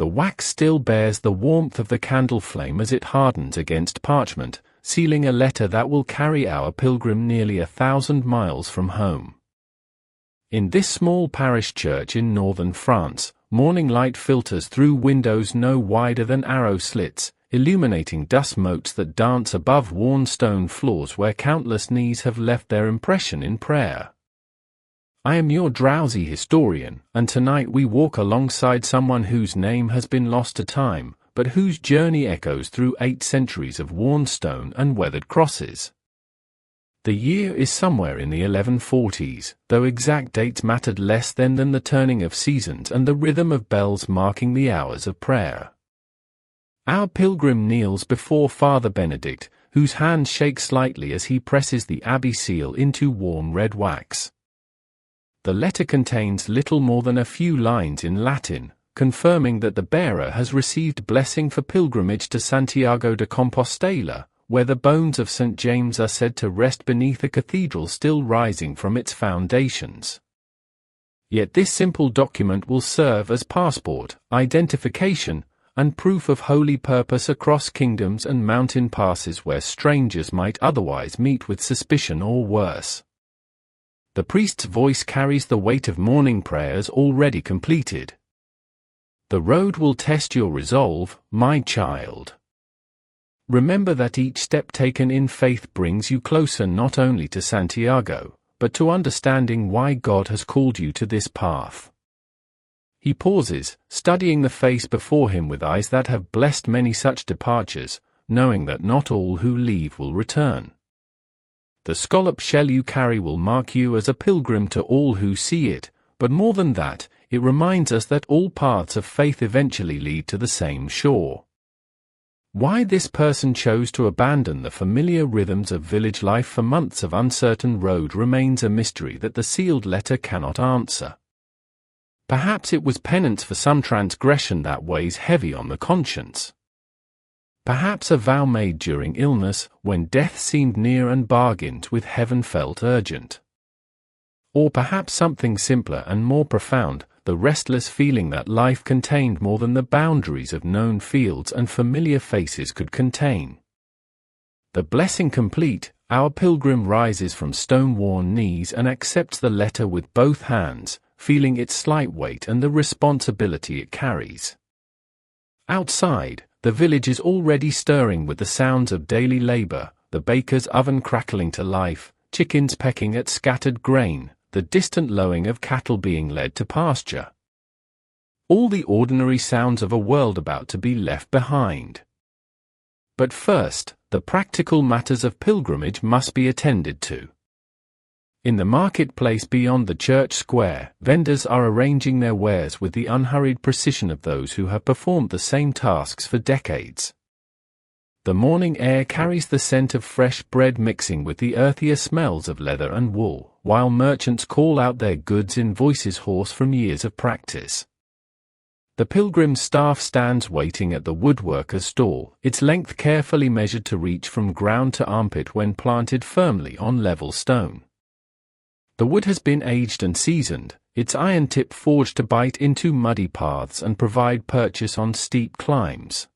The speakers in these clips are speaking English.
The wax still bears the warmth of the candle flame as it hardens against parchment, sealing a letter that will carry our pilgrim nearly 1,000 miles from home. In this small parish church in northern France, morning light filters through windows no wider than arrow slits, illuminating dust motes that dance above worn stone floors where countless knees have left their impression in prayer. I am your DrowZy historian, and tonight we walk alongside someone whose name has been lost to time, but whose journey echoes through 8 centuries of worn stone and weathered crosses. The year is somewhere in the 1140s, though exact dates mattered less then than the turning of seasons and the rhythm of bells marking the hours of prayer. Our pilgrim kneels before Father Benedict, whose hand shakes slightly as he presses the abbey seal into warm red wax. The letter contains little more than a few lines in Latin, confirming that the bearer has received blessing for pilgrimage to Santiago de Compostela, where the bones of St. James are said to rest beneath a cathedral still rising from its foundations. Yet this simple document will serve as passport, identification, and proof of holy purpose across kingdoms and mountain passes where strangers might otherwise meet with suspicion or worse. The priest's voice carries the weight of morning prayers already completed. The road will test your resolve, my child. Remember that each step taken in faith brings you closer not only to Santiago, but to understanding why God has called you to this path. He pauses, studying the face before him with eyes that have blessed many such departures, knowing that not all who leave will return. The scallop shell you carry will mark you as a pilgrim to all who see it, but more than that, it reminds us that all paths of faith eventually lead to the same shore. Why this person chose to abandon the familiar rhythms of village life for months of uncertain road remains a mystery that the sealed letter cannot answer. Perhaps it was penance for some transgression that weighs heavy on the conscience. Perhaps a vow made during illness, when death seemed near and bargains with heaven felt urgent. Or perhaps something simpler and more profound, the restless feeling that life contained more than the boundaries of known fields and familiar faces could contain. The blessing complete, our pilgrim rises from stone-worn knees and accepts the letter with both hands, feeling its slight weight and the responsibility it carries. Outside, the village is already stirring with the sounds of daily labor, the baker's oven crackling to life, chickens pecking at scattered grain, the distant lowing of cattle being led to pasture. All the ordinary sounds of a world about to be left behind. But first, the practical matters of pilgrimage must be attended to. In the marketplace beyond the church square, vendors are arranging their wares with the unhurried precision of those who have performed the same tasks for decades. The morning air carries the scent of fresh bread mixing with the earthier smells of leather and wool, while merchants call out their goods in voices hoarse from years of practice. The pilgrim staff stands waiting at the woodworker's stall, its length carefully measured to reach from ground to armpit when planted firmly on level stone. The wood has been aged and seasoned, its iron tip forged to bite into muddy paths and provide purchase on steep climbs.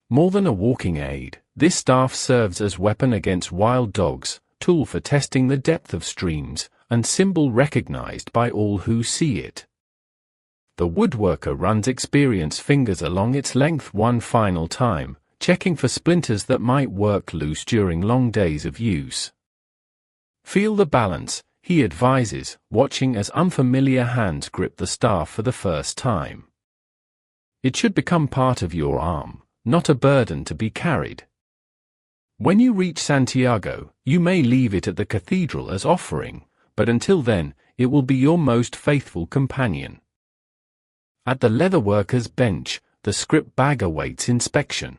More than a walking aid, this staff serves as weapon against wild dogs, tool for testing the depth of streams, and symbol recognized by all who see it. The woodworker runs experienced fingers along its length one final time, checking for splinters that might work loose during long days of use. Feel the balance, he advises, watching as unfamiliar hands grip the staff for the first time. It should become part of your arm, not a burden to be carried. When you reach Santiago, you may leave it at the cathedral as offering, but until then, it will be your most faithful companion. At the leatherworker's bench, the scrip bag awaits inspection.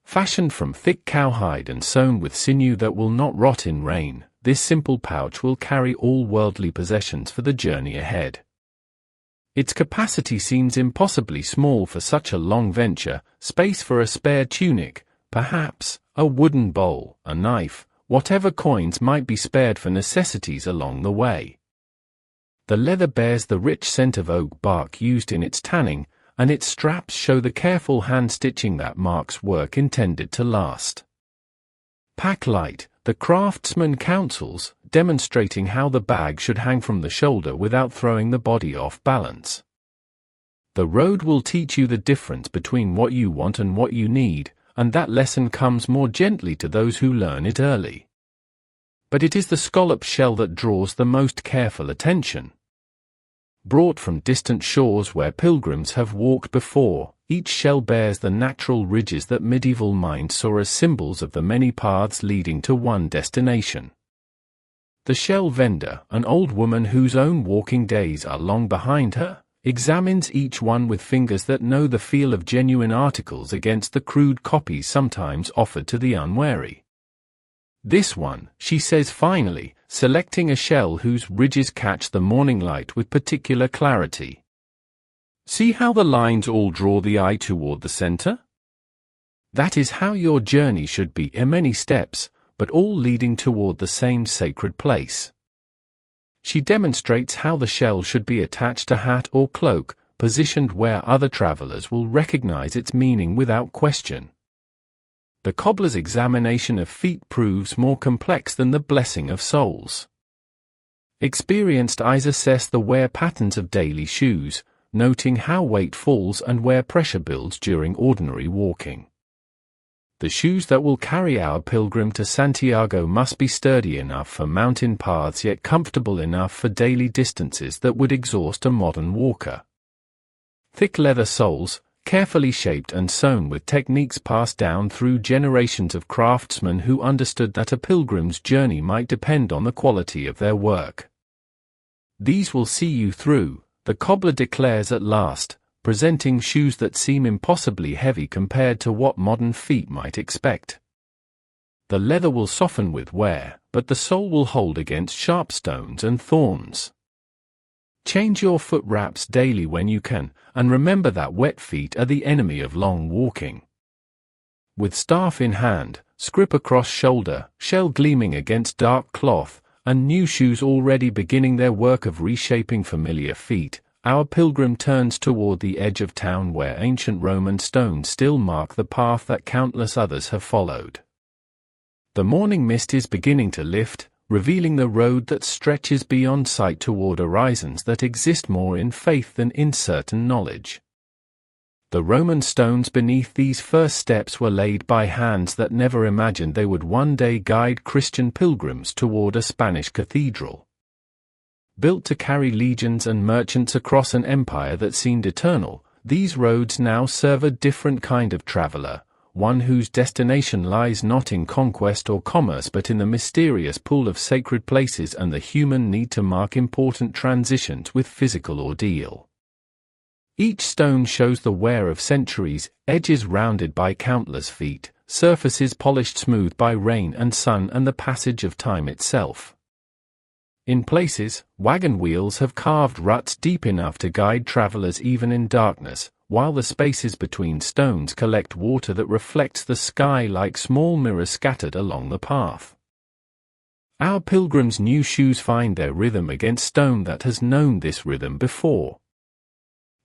Fashioned from thick cowhide and sewn with sinew that will not rot in rain, this simple pouch will carry all worldly possessions for the journey ahead. Its capacity seems impossibly small for such a long venture, space for a spare tunic, perhaps, a wooden bowl, a knife, whatever coins might be spared for necessities along the way. The leather bears the rich scent of oak bark used in its tanning, and its straps show the careful hand-stitching that marks work intended to last. Pack light, the craftsman counsels, demonstrating how the bag should hang from the shoulder without throwing the body off balance. The road will teach you the difference between what you want and what you need, and that lesson comes more gently to those who learn it early. But it is the scallop shell that draws the most careful attention. Brought from distant shores where pilgrims have walked before, each shell bears the natural ridges that medieval minds saw as symbols of the many paths leading to one destination. The shell vendor, an old woman whose own walking days are long behind her, examines each one with fingers that know the feel of genuine articles against the crude copies sometimes offered to the unwary. "This one," she says finally, selecting a shell whose ridges catch the morning light with particular clarity. "See how the lines all draw the eye toward the center? That is how your journey should be, in many steps, but all leading toward the same sacred place." She demonstrates how the shell should be attached to hat or cloak, positioned where other travelers will recognize its meaning without question. The cobbler's examination of feet proves more complex than the blessing of souls. Experienced eyes assess the wear patterns of daily shoes, noting how weight falls and where pressure builds during ordinary walking. The shoes that will carry our pilgrim to Santiago must be sturdy enough for mountain paths yet comfortable enough for daily distances that would exhaust a modern walker. Thick leather soles, carefully shaped and sewn with techniques passed down through generations of craftsmen who understood that a pilgrim's journey might depend on the quality of their work. "These will see you through," the cobbler declares at last, presenting shoes that seem impossibly heavy compared to what modern feet might expect. The leather will soften with wear, but the sole will hold against sharp stones and thorns. Change your foot wraps daily when you can, and remember that wet feet are the enemy of long walking. With staff in hand, scrip across shoulder, shell gleaming against dark cloth, and new shoes already beginning their work of reshaping familiar feet, our pilgrim turns toward the edge of town where ancient Roman stones still mark the path that countless others have followed. The morning mist is beginning to lift, revealing the road that stretches beyond sight toward horizons that exist more in faith than in certain knowledge. The Roman stones beneath these first steps were laid by hands that never imagined they would one day guide Christian pilgrims toward a Spanish cathedral. Built to carry legions and merchants across an empire that seemed eternal, these roads now serve a different kind of traveler, one whose destination lies not in conquest or commerce but in the mysterious pool of sacred places and the human need to mark important transitions with physical ordeal. Each stone shows the wear of centuries, edges rounded by countless feet, surfaces polished smooth by rain and sun and the passage of time itself. In places, wagon wheels have carved ruts deep enough to guide travelers even in darkness, while the spaces between stones collect water that reflects the sky like small mirrors scattered along the path. Our pilgrims' new shoes find their rhythm against stone that has known this rhythm before.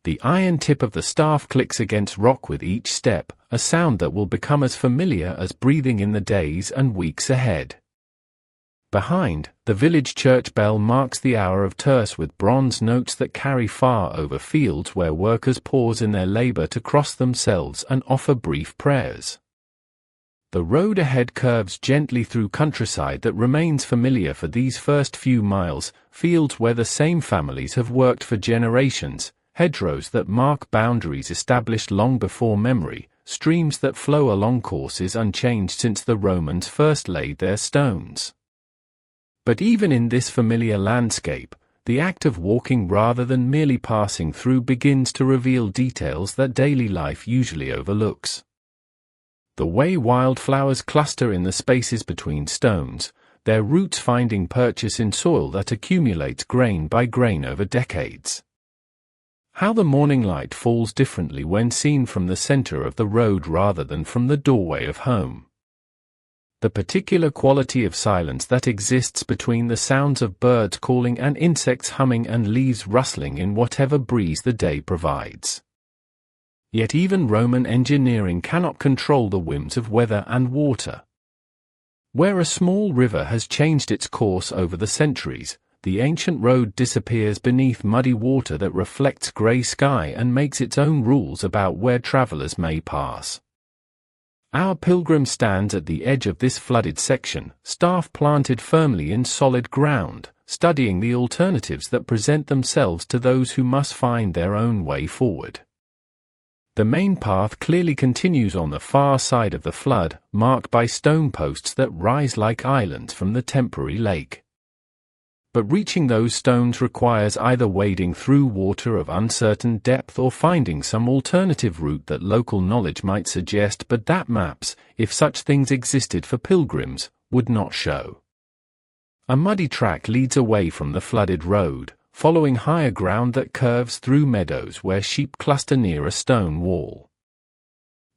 The iron tip of the staff clicks against rock with each step, a sound that will become as familiar as breathing in the days and weeks ahead. Behind, the village church bell marks the hour of terce with bronze notes that carry far over fields where workers pause in their labor to cross themselves and offer brief prayers. The road ahead curves gently through countryside that remains familiar for these first few miles, fields where the same families have worked for generations, hedgerows that mark boundaries established long before memory, streams that flow along courses unchanged since the Romans first laid their stones. But even in this familiar landscape, the act of walking rather than merely passing through begins to reveal details that daily life usually overlooks. The way wildflowers cluster in the spaces between stones, their roots finding purchase in soil that accumulates grain by grain over decades. How the morning light falls differently when seen from the center of the road rather than from the doorway of home. The particular quality of silence that exists between the sounds of birds calling and insects humming and leaves rustling in whatever breeze the day provides. Yet even Roman engineering cannot control the whims of weather and water. Where a small river has changed its course over the centuries, the ancient road disappears beneath muddy water that reflects grey sky and makes its own rules about where travelers may pass. Our pilgrim stands at the edge of this flooded section, staff planted firmly in solid ground, studying the alternatives that present themselves to those who must find their own way forward. The main path clearly continues on the far side of the flood, marked by stone posts that rise like islands from the temporary lake. But reaching those stones requires either wading through water of uncertain depth or finding some alternative route that local knowledge might suggest but that maps, if such things existed for pilgrims, would not show. A muddy track leads away from the flooded road, following higher ground that curves through meadows where sheep cluster near a stone wall.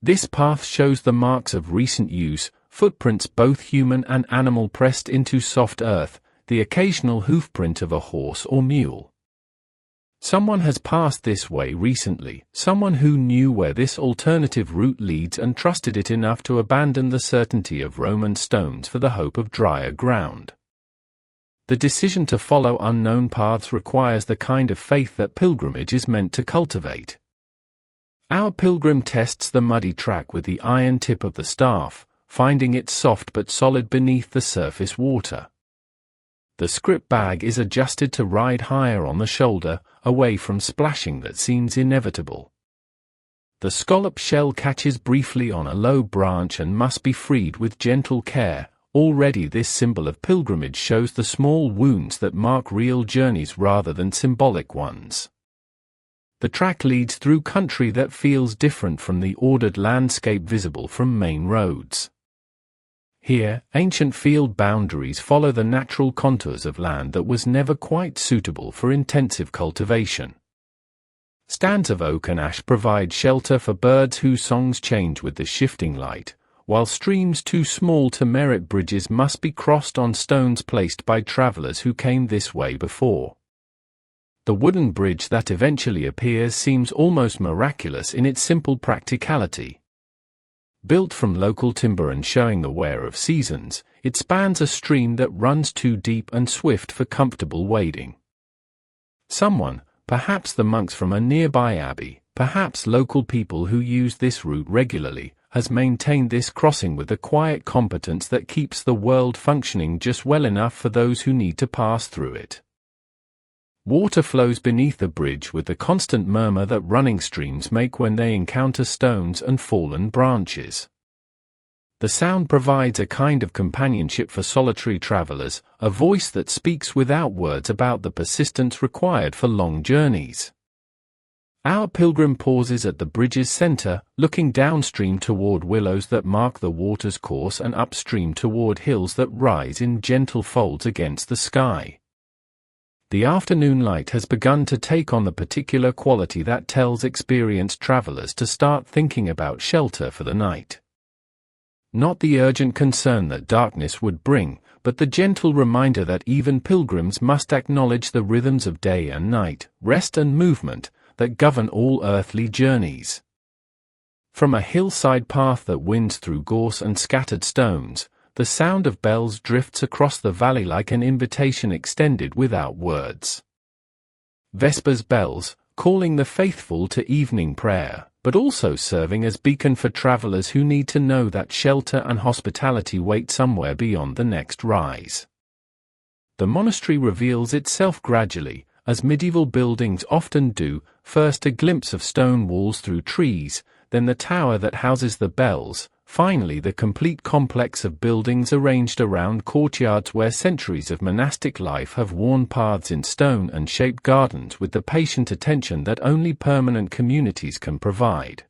This path shows the marks of recent use, footprints both human and animal pressed into soft earth, the occasional hoofprint of a horse or mule. Someone has passed this way recently, someone who knew where this alternative route leads and trusted it enough to abandon the certainty of Roman stones for the hope of drier ground. The decision to follow unknown paths requires the kind of faith that pilgrimage is meant to cultivate. Our pilgrim tests the muddy track with the iron tip of the staff, finding it soft but solid beneath the surface water. The scrip bag is adjusted to ride higher on the shoulder, away from splashing that seems inevitable. The scallop shell catches briefly on a low branch and must be freed with gentle care. Already this symbol of pilgrimage shows the small wounds that mark real journeys rather than symbolic ones. The track leads through country that feels different from the ordered landscape visible from main roads. Here, ancient field boundaries follow the natural contours of land that was never quite suitable for intensive cultivation. Stands of oak and ash provide shelter for birds whose songs change with the shifting light, while streams too small to merit bridges must be crossed on stones placed by travelers who came this way before. The wooden bridge that eventually appears seems almost miraculous in its simple practicality. Built from local timber and showing the wear of seasons, it spans a stream that runs too deep and swift for comfortable wading. Someone, perhaps the monks from a nearby abbey, perhaps local people who use this route regularly, has maintained this crossing with a quiet competence that keeps the world functioning just well enough for those who need to pass through it. Water flows beneath the bridge with the constant murmur that running streams make when they encounter stones and fallen branches. The sound provides a kind of companionship for solitary travelers, a voice that speaks without words about the persistence required for long journeys. Our pilgrim pauses at the bridge's center, looking downstream toward willows that mark the water's course and upstream toward hills that rise in gentle folds against the sky. The afternoon light has begun to take on the particular quality that tells experienced travelers to start thinking about shelter for the night. Not the urgent concern that darkness would bring, but the gentle reminder that even pilgrims must acknowledge the rhythms of day and night, rest and movement, that govern all earthly journeys. From a hillside path that winds through gorse and scattered stones, the sound of bells drifts across the valley like an invitation extended without words. Vespers bells, calling the faithful to evening prayer, but also serving as beacon for travelers who need to know that shelter and hospitality wait somewhere beyond the next rise. The monastery reveals itself gradually, as medieval buildings often do, first a glimpse of stone walls through trees, then the tower that houses the bells, finally the complete complex of buildings arranged around courtyards where centuries of monastic life have worn paths in stone and shaped gardens with the patient attention that only permanent communities can provide.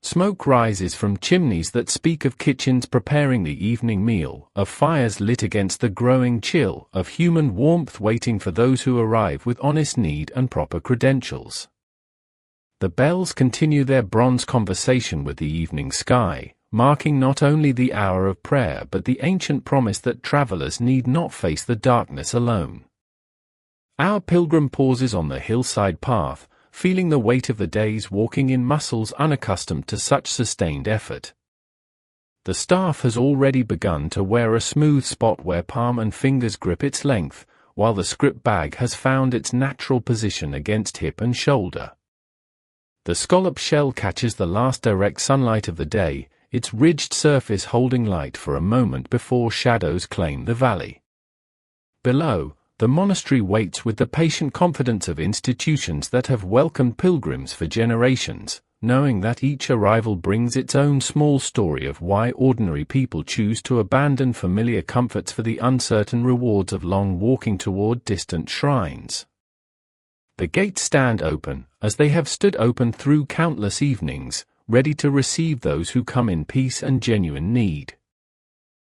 Smoke rises from chimneys that speak of kitchens preparing the evening meal, of fires lit against the growing chill, of human warmth waiting for those who arrive with honest need and proper credentials. The bells continue their bronze conversation with the evening sky, marking not only the hour of prayer but the ancient promise that travelers need not face the darkness alone. Our pilgrim pauses on the hillside path, feeling the weight of the day's walking in muscles unaccustomed to such sustained effort. The staff has already begun to wear a smooth spot where palm and fingers grip its length, while the script bag has found its natural position against hip and shoulder. The scallop shell catches the last direct sunlight of the day, its ridged surface holding light for a moment before shadows claim the valley. Below, the monastery waits with the patient confidence of institutions that have welcomed pilgrims for generations, knowing that each arrival brings its own small story of why ordinary people choose to abandon familiar comforts for the uncertain rewards of long walking toward distant shrines. The gates stand open, as they have stood open through countless evenings, ready to receive those who come in peace and genuine need.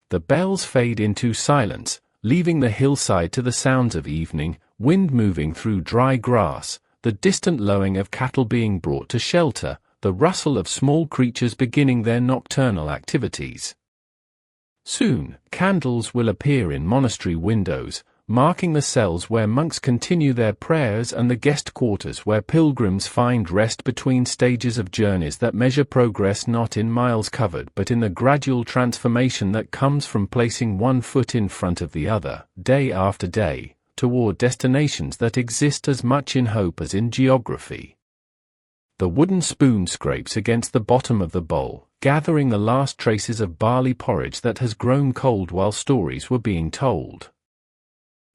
The bells fade into silence, leaving the hillside to the sounds of evening, wind moving through dry grass, the distant lowing of cattle being brought to shelter, the rustle of small creatures beginning their nocturnal activities. Soon, candles will appear in monastery windows, marking the cells where monks continue their prayers and the guest quarters where pilgrims find rest between stages of journeys that measure progress not in miles covered but in the gradual transformation that comes from placing one foot in front of the other, day after day, toward destinations that exist as much in hope as in geography. The wooden spoon scrapes against the bottom of the bowl, gathering the last traces of barley porridge that has grown cold while stories were being told.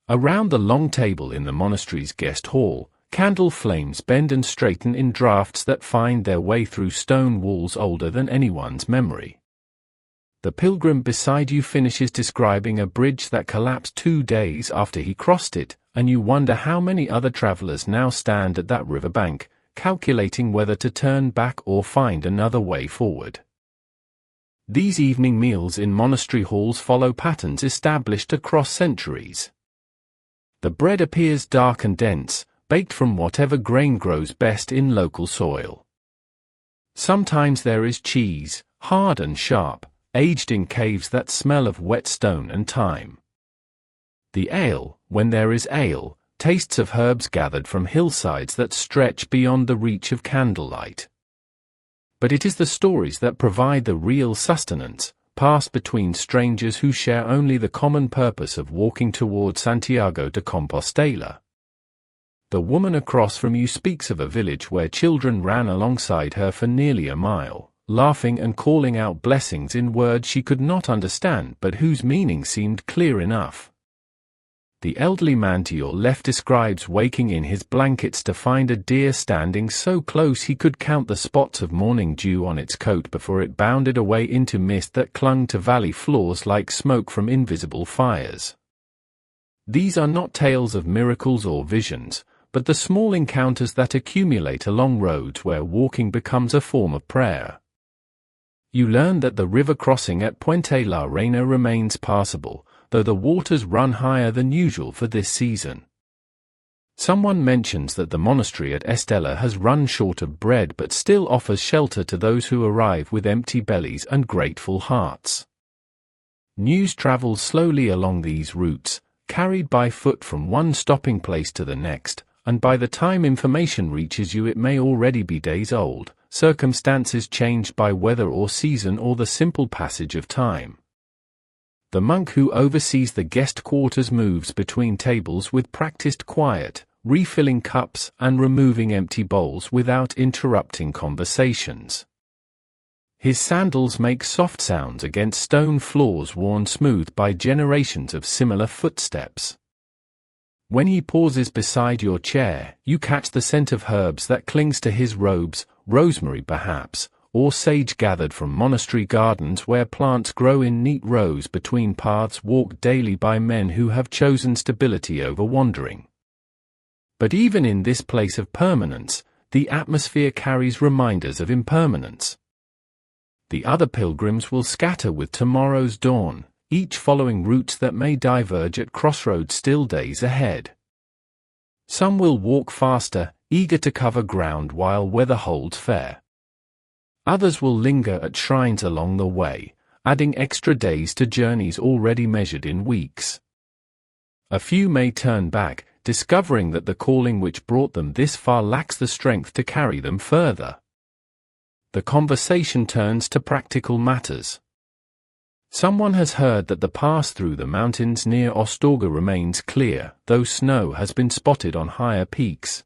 Around the long table in the monastery's guest hall, candle flames bend and straighten in drafts that find their way through stone walls older than anyone's memory. The pilgrim beside you finishes describing a bridge that collapsed 2 days after he crossed it, and you wonder how many other travelers now stand at that riverbank, calculating whether to turn back or find another way forward. These evening meals in monastery halls follow patterns established across centuries. The bread appears dark and dense, baked from whatever grain grows best in local soil. Sometimes there is cheese, hard and sharp, aged in caves that smell of wet stone and thyme. The ale, when there is ale, tastes of herbs gathered from hillsides that stretch beyond the reach of candlelight. But it is the stories that provide the real sustenance, passed between strangers who share only the common purpose of walking toward Santiago de Compostela. The woman across from you speaks of a village where children ran alongside her for nearly a mile, laughing and calling out blessings in words she could not understand but whose meaning seemed clear enough. The elderly man to your left describes waking in his blankets to find a deer standing so close he could count the spots of morning dew on its coat before it bounded away into mist that clung to valley floors like smoke from invisible fires. These are not tales of miracles or visions, but the small encounters that accumulate along roads where walking becomes a form of prayer. You learn that the river crossing at Puente la Reina remains passable, though the waters run higher than usual for this season. Someone mentions that the monastery at Estella has run short of bread but still offers shelter to those who arrive with empty bellies and grateful hearts. News travels slowly along these routes, carried by foot from one stopping place to the next, and by the time information reaches you it may already be days old, circumstances changed by weather or season or the simple passage of time. The monk who oversees the guest quarters moves between tables with practiced quiet, refilling cups and removing empty bowls without interrupting conversations. His sandals make soft sounds against stone floors worn smooth by generations of similar footsteps. When he pauses beside your chair, you catch the scent of herbs that clings to his robes, rosemary perhaps, or sage gathered from monastery gardens where plants grow in neat rows between paths walked daily by men who have chosen stability over wandering. But even in this place of permanence, the atmosphere carries reminders of impermanence. The other pilgrims will scatter with tomorrow's dawn, each following routes that may diverge at crossroads still days ahead. Some will walk faster, eager to cover ground while weather holds fair. Others will linger at shrines along the way, adding extra days to journeys already measured in weeks. A few may turn back, discovering that the calling which brought them this far lacks the strength to carry them further. The conversation turns to practical matters. Someone has heard that the pass through the mountains near Ostorga remains clear, though snow has been spotted on higher peaks.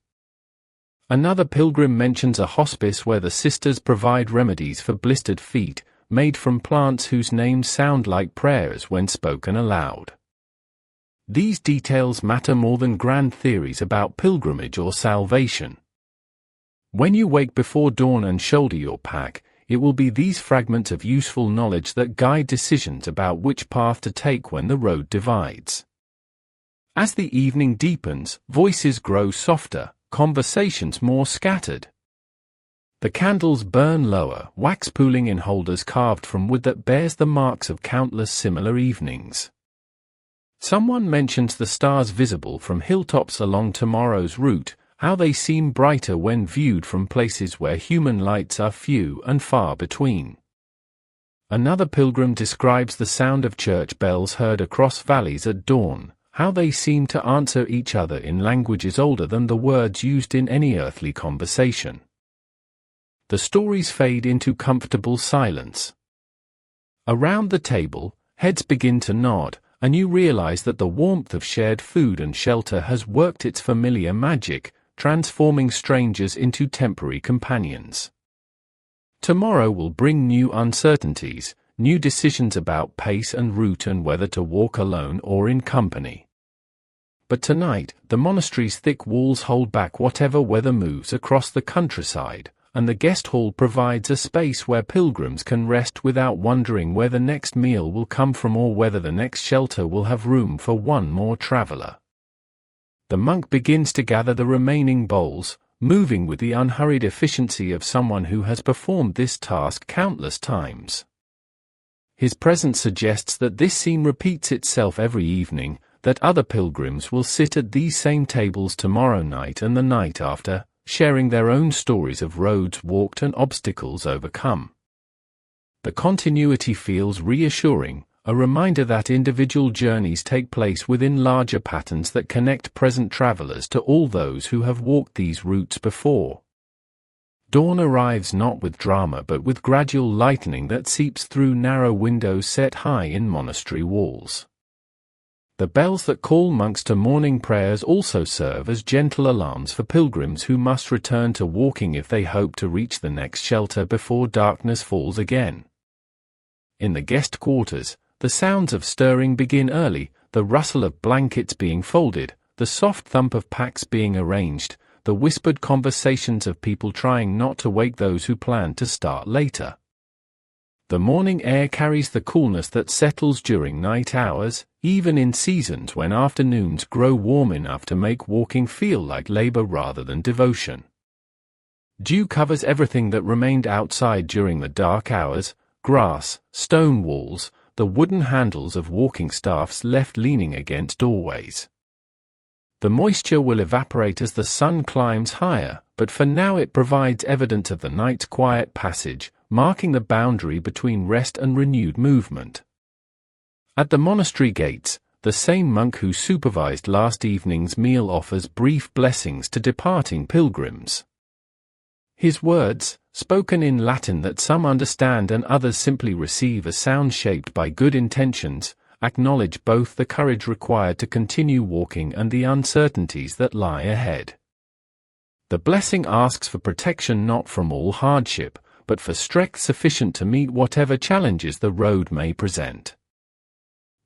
Another pilgrim mentions a hospice where the sisters provide remedies for blistered feet, made from plants whose names sound like prayers when spoken aloud. These details matter more than grand theories about pilgrimage or salvation. When you wake before dawn and shoulder your pack, it will be these fragments of useful knowledge that guide decisions about which path to take when the road divides. As the evening deepens, voices grow softer, conversations more scattered. The candles burn lower, wax pooling in holders carved from wood that bears the marks of countless similar evenings. Someone mentions the stars visible from hilltops along tomorrow's route, how they seem brighter when viewed from places where human lights are few and far between. Another pilgrim describes the sound of church bells heard across valleys at dawn, how they seem to answer each other in languages older than the words used in any earthly conversation. The stories fade into comfortable silence. Around the table, heads begin to nod, and you realize that the warmth of shared food and shelter has worked its familiar magic, transforming strangers into temporary companions. Tomorrow will bring new uncertainties, new decisions about pace and route and whether to walk alone or in company. But tonight, the monastery's thick walls hold back whatever weather moves across the countryside, and the guest hall provides a space where pilgrims can rest without wondering where the next meal will come from or whether the next shelter will have room for one more traveler. The monk begins to gather the remaining bowls, moving with the unhurried efficiency of someone who has performed this task countless times. His presence suggests that this scene repeats itself every evening, that other pilgrims will sit at these same tables tomorrow night and the night after, sharing their own stories of roads walked and obstacles overcome. The continuity feels reassuring, a reminder that individual journeys take place within larger patterns that connect present travelers to all those who have walked these routes before. Dawn arrives not with drama but with gradual lightening that seeps through narrow windows set high in monastery walls. The bells that call monks to morning prayers also serve as gentle alarms for pilgrims who must return to walking if they hope to reach the next shelter before darkness falls again. In the guest quarters, the sounds of stirring begin early, the rustle of blankets being folded, the soft thump of packs being arranged, the whispered conversations of people trying not to wake those who plan to start later. The morning air carries the coolness that settles during night hours, even in seasons when afternoons grow warm enough to make walking feel like labor rather than devotion. Dew covers everything that remained outside during the dark hours: grass, stone walls, the wooden handles of walking staffs left leaning against doorways. The moisture will evaporate as the sun climbs higher, but for now it provides evidence of the night's quiet passage, marking the boundary between rest and renewed movement. At the monastery gates, the same monk who supervised last evening's meal offers brief blessings to departing pilgrims. His words, spoken in Latin that some understand and others simply receive as sound shaped by good intentions, acknowledge both the courage required to continue walking and the uncertainties that lie ahead. The blessing asks for protection not from all hardship, but for strength sufficient to meet whatever challenges the road may present.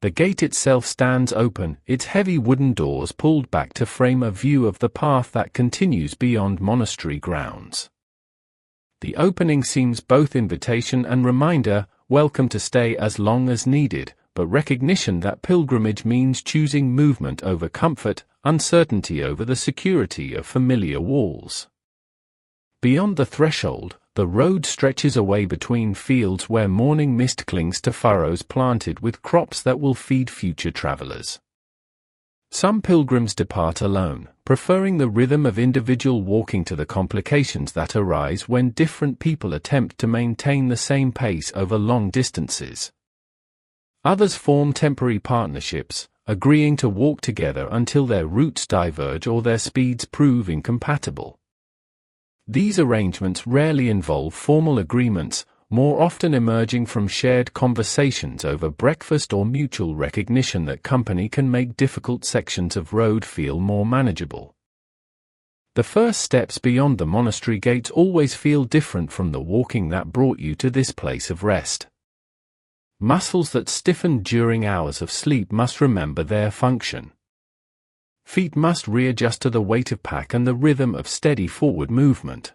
The gate itself stands open, its heavy wooden doors pulled back to frame a view of the path that continues beyond monastery grounds. The opening seems both invitation and reminder, welcome to stay as long as needed, but recognition that pilgrimage means choosing movement over comfort, uncertainty over the security of familiar walls. Beyond the threshold, the road stretches away between fields where morning mist clings to furrows planted with crops that will feed future travelers. Some pilgrims depart alone, preferring the rhythm of individual walking to the complications that arise when different people attempt to maintain the same pace over long distances. Others form temporary partnerships, agreeing to walk together until their routes diverge or their speeds prove incompatible. These arrangements rarely involve formal agreements, more often emerging from shared conversations over breakfast or mutual recognition that company can make difficult sections of road feel more manageable. The first steps beyond the monastery gates always feel different from the walking that brought you to this place of rest. Muscles that stiffened during hours of sleep must remember their function. Feet must readjust to the weight of pack and the rhythm of steady forward movement.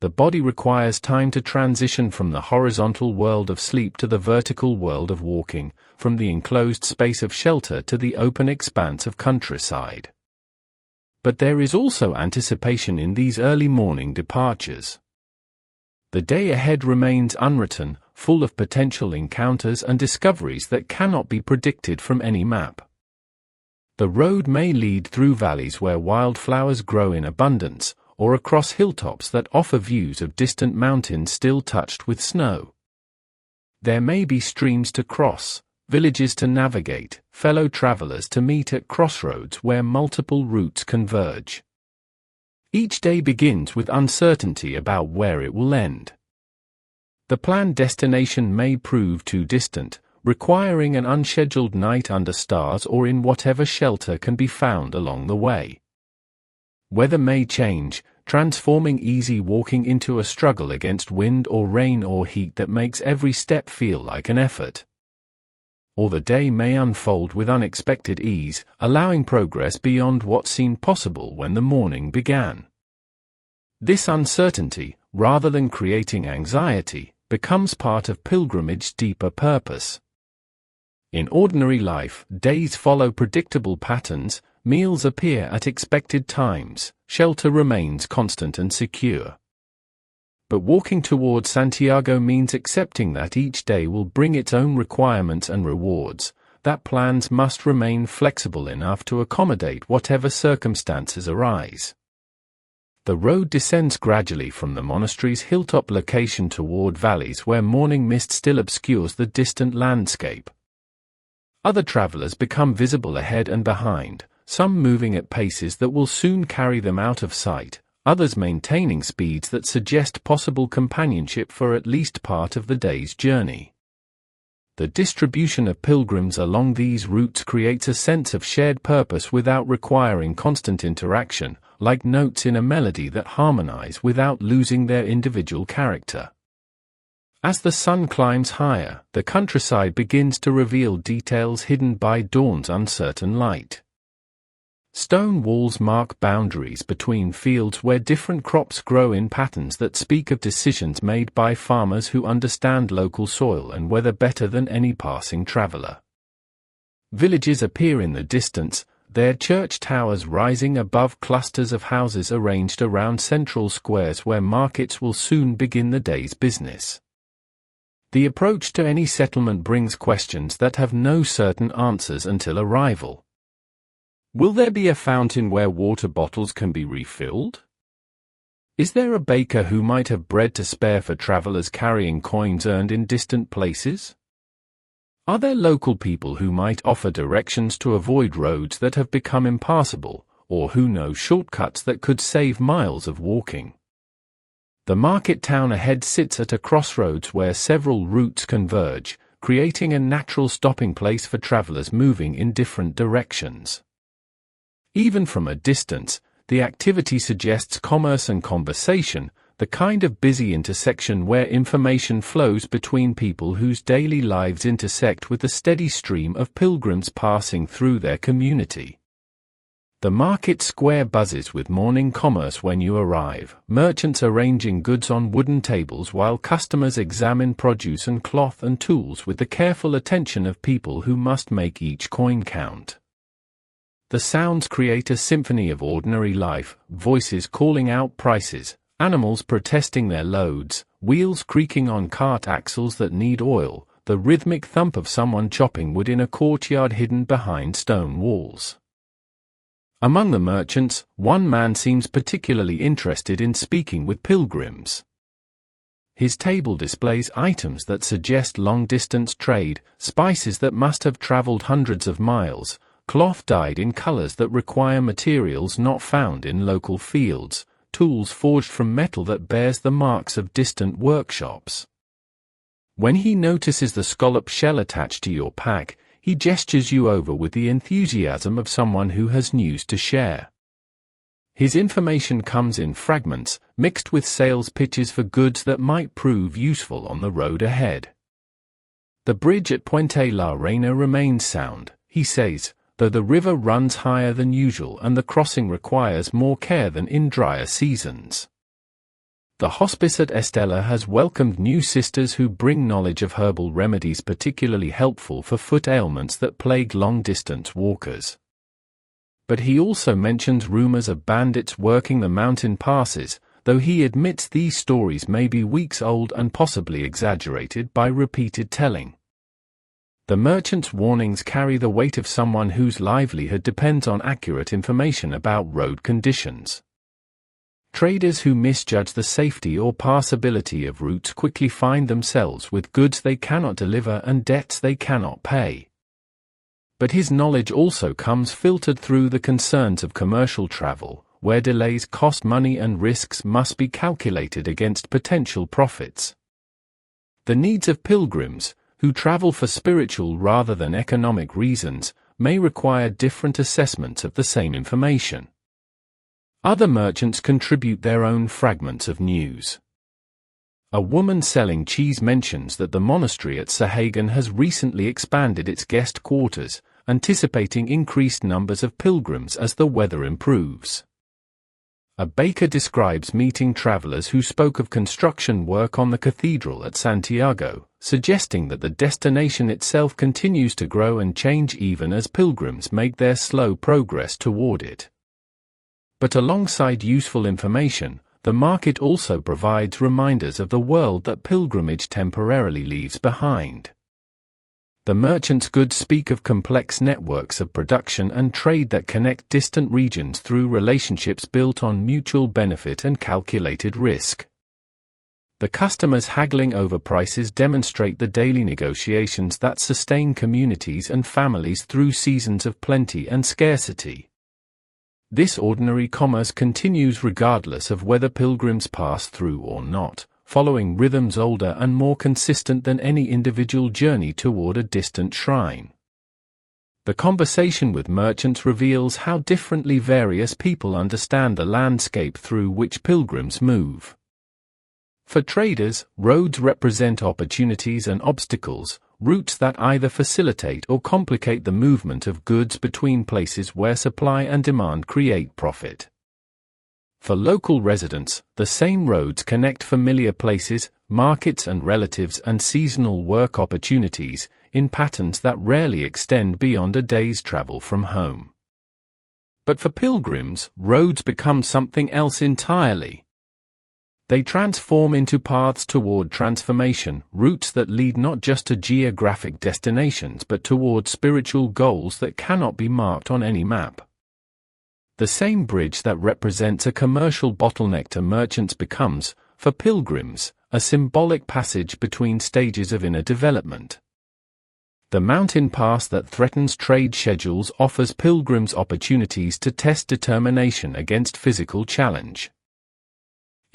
The body requires time to transition from the horizontal world of sleep to the vertical world of walking, from the enclosed space of shelter to the open expanse of countryside. But there is also anticipation in these early morning departures. The day ahead remains unwritten, full of potential encounters and discoveries that cannot be predicted from any map. The road may lead through valleys where wildflowers grow in abundance, or across hilltops that offer views of distant mountains still touched with snow. There may be streams to cross, villages to navigate, fellow travelers to meet at crossroads where multiple routes converge. Each day begins with uncertainty about where it will end. The planned destination may prove too distant, requiring an unscheduled night under stars or in whatever shelter can be found along the way. Weather may change, transforming easy walking into a struggle against wind or rain or heat that makes every step feel like an effort. Or the day may unfold with unexpected ease, allowing progress beyond what seemed possible when the morning began. This uncertainty, rather than creating anxiety, becomes part of pilgrimage's deeper purpose. In ordinary life, days follow predictable patterns, meals appear at expected times, shelter remains constant and secure. But walking toward Santiago means accepting that each day will bring its own requirements and rewards, that plans must remain flexible enough to accommodate whatever circumstances arise. The road descends gradually from the monastery's hilltop location toward valleys where morning mist still obscures the distant landscape. Other travelers become visible ahead and behind, some moving at paces that will soon carry them out of sight, others maintaining speeds that suggest possible companionship for at least part of the day's journey. The distribution of pilgrims along these routes creates a sense of shared purpose without requiring constant interaction, like notes in a melody that harmonize without losing their individual character. As the sun climbs higher, the countryside begins to reveal details hidden by dawn's uncertain light. Stone walls mark boundaries between fields where different crops grow in patterns that speak of decisions made by farmers who understand local soil and weather better than any passing traveler. Villages appear in the distance, their church towers rising above clusters of houses arranged around central squares where markets will soon begin the day's business. The approach to any settlement brings questions that have no certain answers until arrival. Will there be a fountain where water bottles can be refilled? Is there a baker who might have bread to spare for travelers carrying coins earned in distant places? Are there local people who might offer directions to avoid roads that have become impassable, or who know shortcuts that could save miles of walking? The market town ahead sits at a crossroads where several routes converge, creating a natural stopping place for travelers moving in different directions. Even from a distance, the activity suggests commerce and conversation, the kind of busy intersection where information flows between people whose daily lives intersect with the steady stream of pilgrims passing through their community. The market square buzzes with morning commerce when you arrive, merchants arranging goods on wooden tables while customers examine produce and cloth and tools with the careful attention of people who must make each coin count. The sounds create a symphony of ordinary life, voices calling out prices, animals protesting their loads, wheels creaking on cart axles that need oil, the rhythmic thump of someone chopping wood in a courtyard hidden behind stone walls. Among the merchants, one man seems particularly interested in speaking with pilgrims. His table displays items that suggest long-distance trade, spices that must have traveled hundreds of miles, cloth dyed in colors that require materials not found in local fields, tools forged from metal that bears the marks of distant workshops. When he notices the scallop shell attached to your pack, he gestures you over with the enthusiasm of someone who has news to share. His information comes in fragments, mixed with sales pitches for goods that might prove useful on the road ahead. The bridge at Puente la Reina remains sound, he says, though the river runs higher than usual and the crossing requires more care than in drier seasons. The hospice at Estella has welcomed new sisters who bring knowledge of herbal remedies particularly helpful for foot ailments that plague long-distance walkers. But he also mentions rumors of bandits working the mountain passes, though he admits these stories may be weeks old and possibly exaggerated by repeated telling. The merchant's warnings carry the weight of someone whose livelihood depends on accurate information about road conditions. Traders who misjudge the safety or passability of routes quickly find themselves with goods they cannot deliver and debts they cannot pay. But his knowledge also comes filtered through the concerns of commercial travel, where delays cost money and risks must be calculated against potential profits. The needs of pilgrims, who travel for spiritual rather than economic reasons, may require different assessments of the same information. Other merchants contribute their own fragments of news. A woman selling cheese mentions that the monastery at Sahagun has recently expanded its guest quarters, anticipating increased numbers of pilgrims as the weather improves. A baker describes meeting travelers who spoke of construction work on the cathedral at Santiago, suggesting that the destination itself continues to grow and change even as pilgrims make their slow progress toward it. But alongside useful information, the market also provides reminders of the world that pilgrimage temporarily leaves behind. The merchant's goods speak of complex networks of production and trade that connect distant regions through relationships built on mutual benefit and calculated risk. The customers haggling over prices demonstrate the daily negotiations that sustain communities and families through seasons of plenty and scarcity. This ordinary commerce continues regardless of whether pilgrims pass through or not, following rhythms older and more consistent than any individual journey toward a distant shrine. The conversation with merchants reveals how differently various people understand the landscape through which pilgrims move. For traders, roads represent opportunities and obstacles, routes that either facilitate or complicate the movement of goods between places where supply and demand create profit. For local residents, the same roads connect familiar places, markets and relatives and seasonal work opportunities, in patterns that rarely extend beyond a day's travel from home. But for pilgrims, roads become something else entirely. They transform into paths toward transformation, routes that lead not just to geographic destinations but toward spiritual goals that cannot be marked on any map. The same bridge that represents a commercial bottleneck to merchants becomes, for pilgrims, a symbolic passage between stages of inner development. The mountain pass that threatens trade schedules offers pilgrims opportunities to test determination against physical challenge.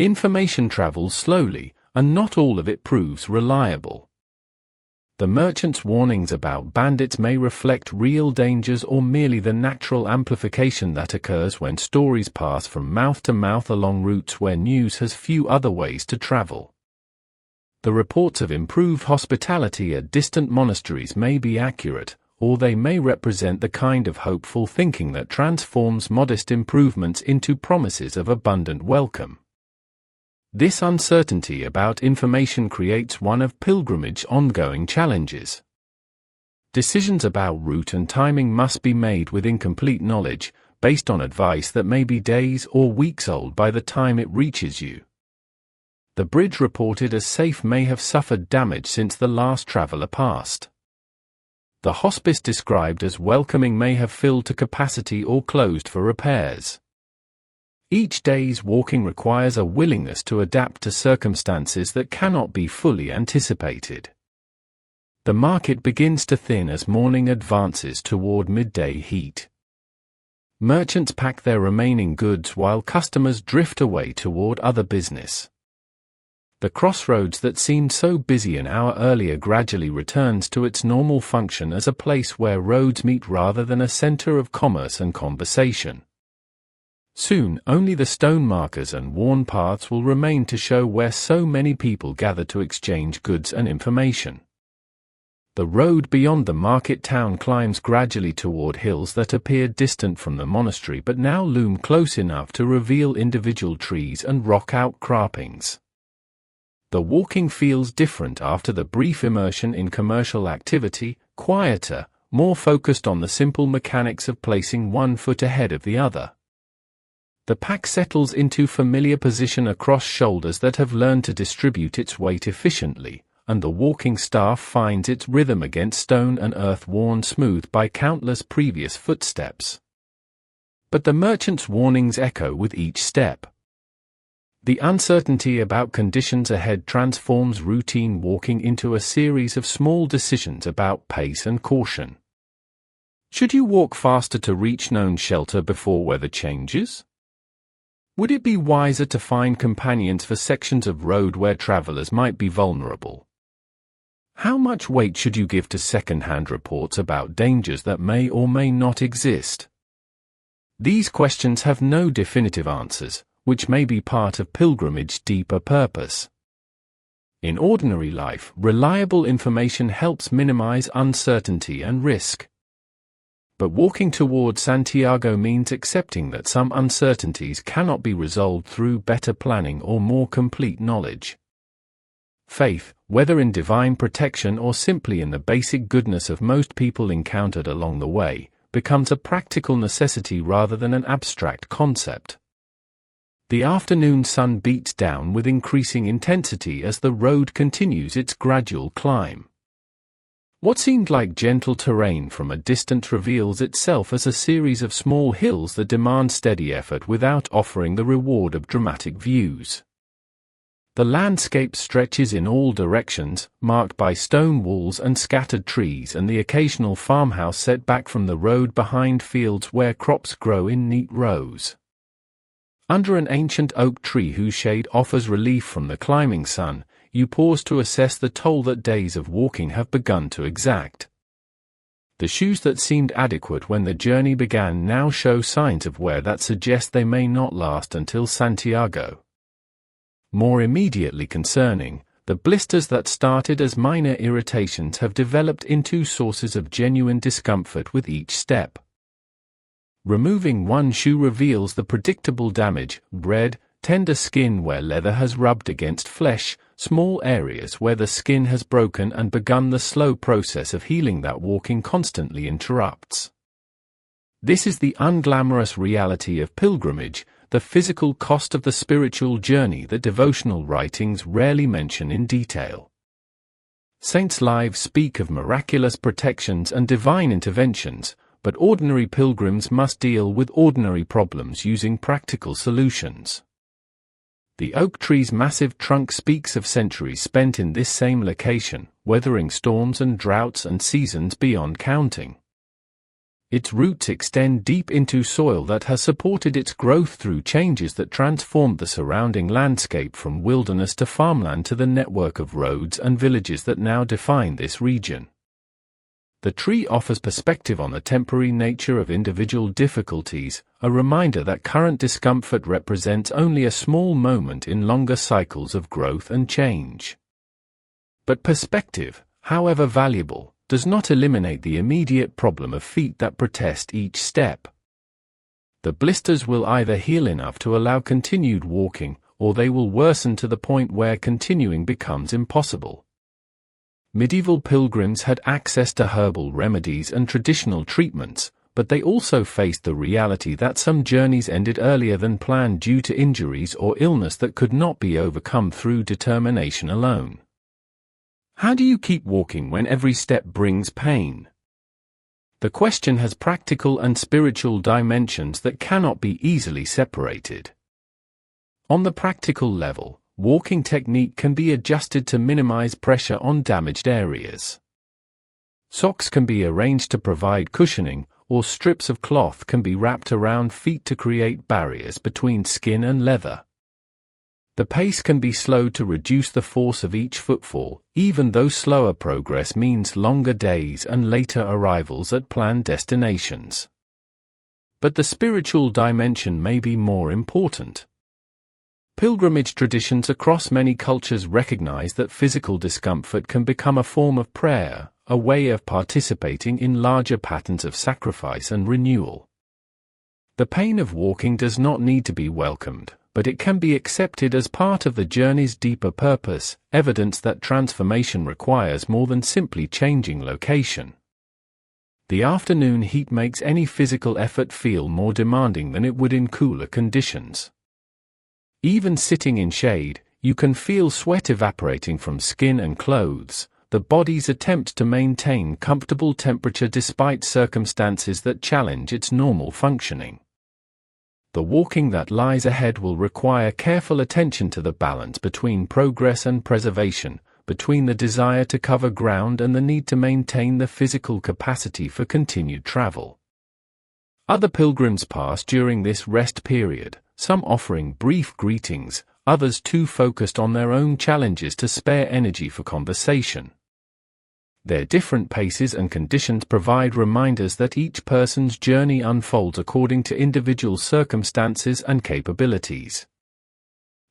Information travels slowly, and not all of it proves reliable. The merchant's warnings about bandits may reflect real dangers or merely the natural amplification that occurs when stories pass from mouth to mouth along routes where news has few other ways to travel. The reports of improved hospitality at distant monasteries may be accurate, or they may represent the kind of hopeful thinking that transforms modest improvements into promises of abundant welcome. This uncertainty about information creates one of pilgrimage's ongoing challenges. Decisions about route and timing must be made with incomplete knowledge, based on advice that may be days or weeks old by the time it reaches you. The bridge reported as safe may have suffered damage since the last traveler passed. The hospice described as welcoming may have filled to capacity or closed for repairs. Each day's walking requires a willingness to adapt to circumstances that cannot be fully anticipated. The market begins to thin as morning advances toward midday heat. Merchants pack their remaining goods while customers drift away toward other business. The crossroads that seemed so busy an hour earlier gradually returns to its normal function as a place where roads meet rather than a center of commerce and conversation. Soon, only the stone markers and worn paths will remain to show where so many people gather to exchange goods and information. The road beyond the market town climbs gradually toward hills that appeared distant from the monastery but now loom close enough to reveal individual trees and rock outcroppings. The walking feels different after the brief immersion in commercial activity, quieter, more focused on the simple mechanics of placing one foot ahead of the other. The pack settles into familiar position across shoulders that have learned to distribute its weight efficiently, and the walking staff finds its rhythm against stone and earth worn smooth by countless previous footsteps. But the merchant's warnings echo with each step. The uncertainty about conditions ahead transforms routine walking into a series of small decisions about pace and caution. Should you walk faster to reach known shelter before weather changes? Would it be wiser to find companions for sections of road where travelers might be vulnerable? How much weight should you give to second-hand reports about dangers that may or may not exist? These questions have no definitive answers, which may be part of pilgrimage's deeper purpose. In ordinary life, reliable information helps minimize uncertainty and risk. But walking toward Santiago means accepting that some uncertainties cannot be resolved through better planning or more complete knowledge. Faith, whether in divine protection or simply in the basic goodness of most people encountered along the way, becomes a practical necessity rather than an abstract concept. The afternoon sun beats down with increasing intensity as the road continues its gradual climb. What seemed like gentle terrain from a distance reveals itself as a series of small hills that demand steady effort without offering the reward of dramatic views. The landscape stretches in all directions, marked by stone walls and scattered trees and the occasional farmhouse set back from the road behind fields where crops grow in neat rows. Under an ancient oak tree whose shade offers relief from the climbing sun, you pause to assess the toll that days of walking have begun to exact. The shoes that seemed adequate when the journey began now show signs of wear that suggest they may not last until Santiago. More immediately concerning, the blisters that started as minor irritations have developed into sources of genuine discomfort with each step. Removing one shoe reveals the predictable damage, red, tender skin where leather has rubbed against flesh, small areas where the skin has broken and begun the slow process of healing that walking constantly interrupts. This is the unglamorous reality of pilgrimage, the physical cost of the spiritual journey that devotional writings rarely mention in detail. Saints' lives speak of miraculous protections and divine interventions, but ordinary pilgrims must deal with ordinary problems using practical solutions. The oak tree's massive trunk speaks of centuries spent in this same location, weathering storms and droughts and seasons beyond counting. Its roots extend deep into soil that has supported its growth through changes that transformed the surrounding landscape from wilderness to farmland to the network of roads and villages that now define this region. The tree offers perspective on the temporary nature of individual difficulties, a reminder that current discomfort represents only a small moment in longer cycles of growth and change. But perspective, however valuable, does not eliminate the immediate problem of feet that protest each step. The blisters will either heal enough to allow continued walking, or they will worsen to the point where continuing becomes impossible. Medieval pilgrims had access to herbal remedies and traditional treatments, but they also faced the reality that some journeys ended earlier than planned due to injuries or illness that could not be overcome through determination alone. How do you keep walking when every step brings pain? The question has practical and spiritual dimensions that cannot be easily separated. On the practical level, walking technique can be adjusted to minimize pressure on damaged areas. Socks can be arranged to provide cushioning, or strips of cloth can be wrapped around feet to create barriers between skin and leather. The pace can be slowed to reduce the force of each footfall, even though slower progress means longer days and later arrivals at planned destinations. But the spiritual dimension may be more important. Pilgrimage traditions across many cultures recognize that physical discomfort can become a form of prayer, a way of participating in larger patterns of sacrifice and renewal. The pain of walking does not need to be welcomed, but it can be accepted as part of the journey's deeper purpose, evidence that transformation requires more than simply changing location. The afternoon heat makes any physical effort feel more demanding than it would in cooler conditions. Even sitting in shade, you can feel sweat evaporating from skin and clothes, the body's attempt to maintain comfortable temperature despite circumstances that challenge its normal functioning. The walking that lies ahead will require careful attention to the balance between progress and preservation, between the desire to cover ground and the need to maintain the physical capacity for continued travel. Other pilgrims pass during this rest period, some offering brief greetings, others too focused on their own challenges to spare energy for conversation. Their different paces and conditions provide reminders that each person's journey unfolds according to individual circumstances and capabilities.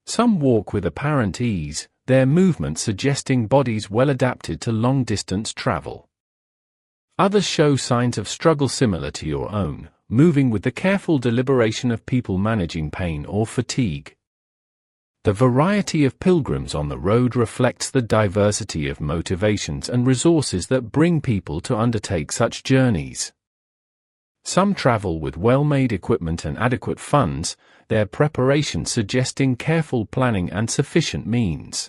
Some walk with apparent ease, their movements suggesting bodies well adapted to long-distance travel. Others show signs of struggle similar to your own, moving with the careful deliberation of people managing pain or fatigue. The variety of pilgrims on the road reflects the diversity of motivations and resources that bring people to undertake such journeys. Some travel with well-made equipment and adequate funds, their preparation suggesting careful planning and sufficient means.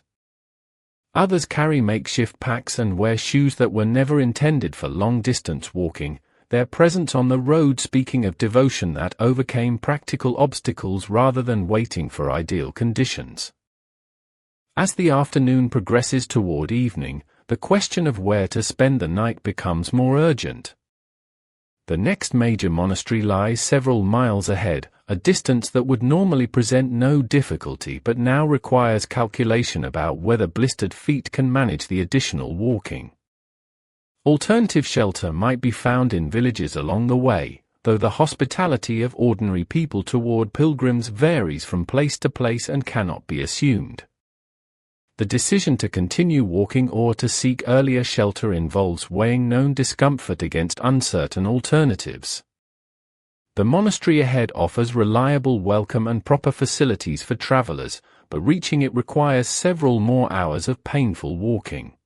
Others carry makeshift packs and wear shoes that were never intended for long-distance walking, their presence on the road speaking of devotion that overcame practical obstacles rather than waiting for ideal conditions. As the afternoon progresses toward evening, the question of where to spend the night becomes more urgent. The next major monastery lies several miles ahead, a distance that would normally present no difficulty but now requires calculation about whether blistered feet can manage the additional walking. Alternative shelter might be found in villages along the way, though the hospitality of ordinary people toward pilgrims varies from place to place and cannot be assumed. The decision to continue walking or to seek earlier shelter involves weighing known discomfort against uncertain alternatives. The monastery ahead offers reliable welcome and proper facilities for travelers, but reaching it requires several more hours of painful walking.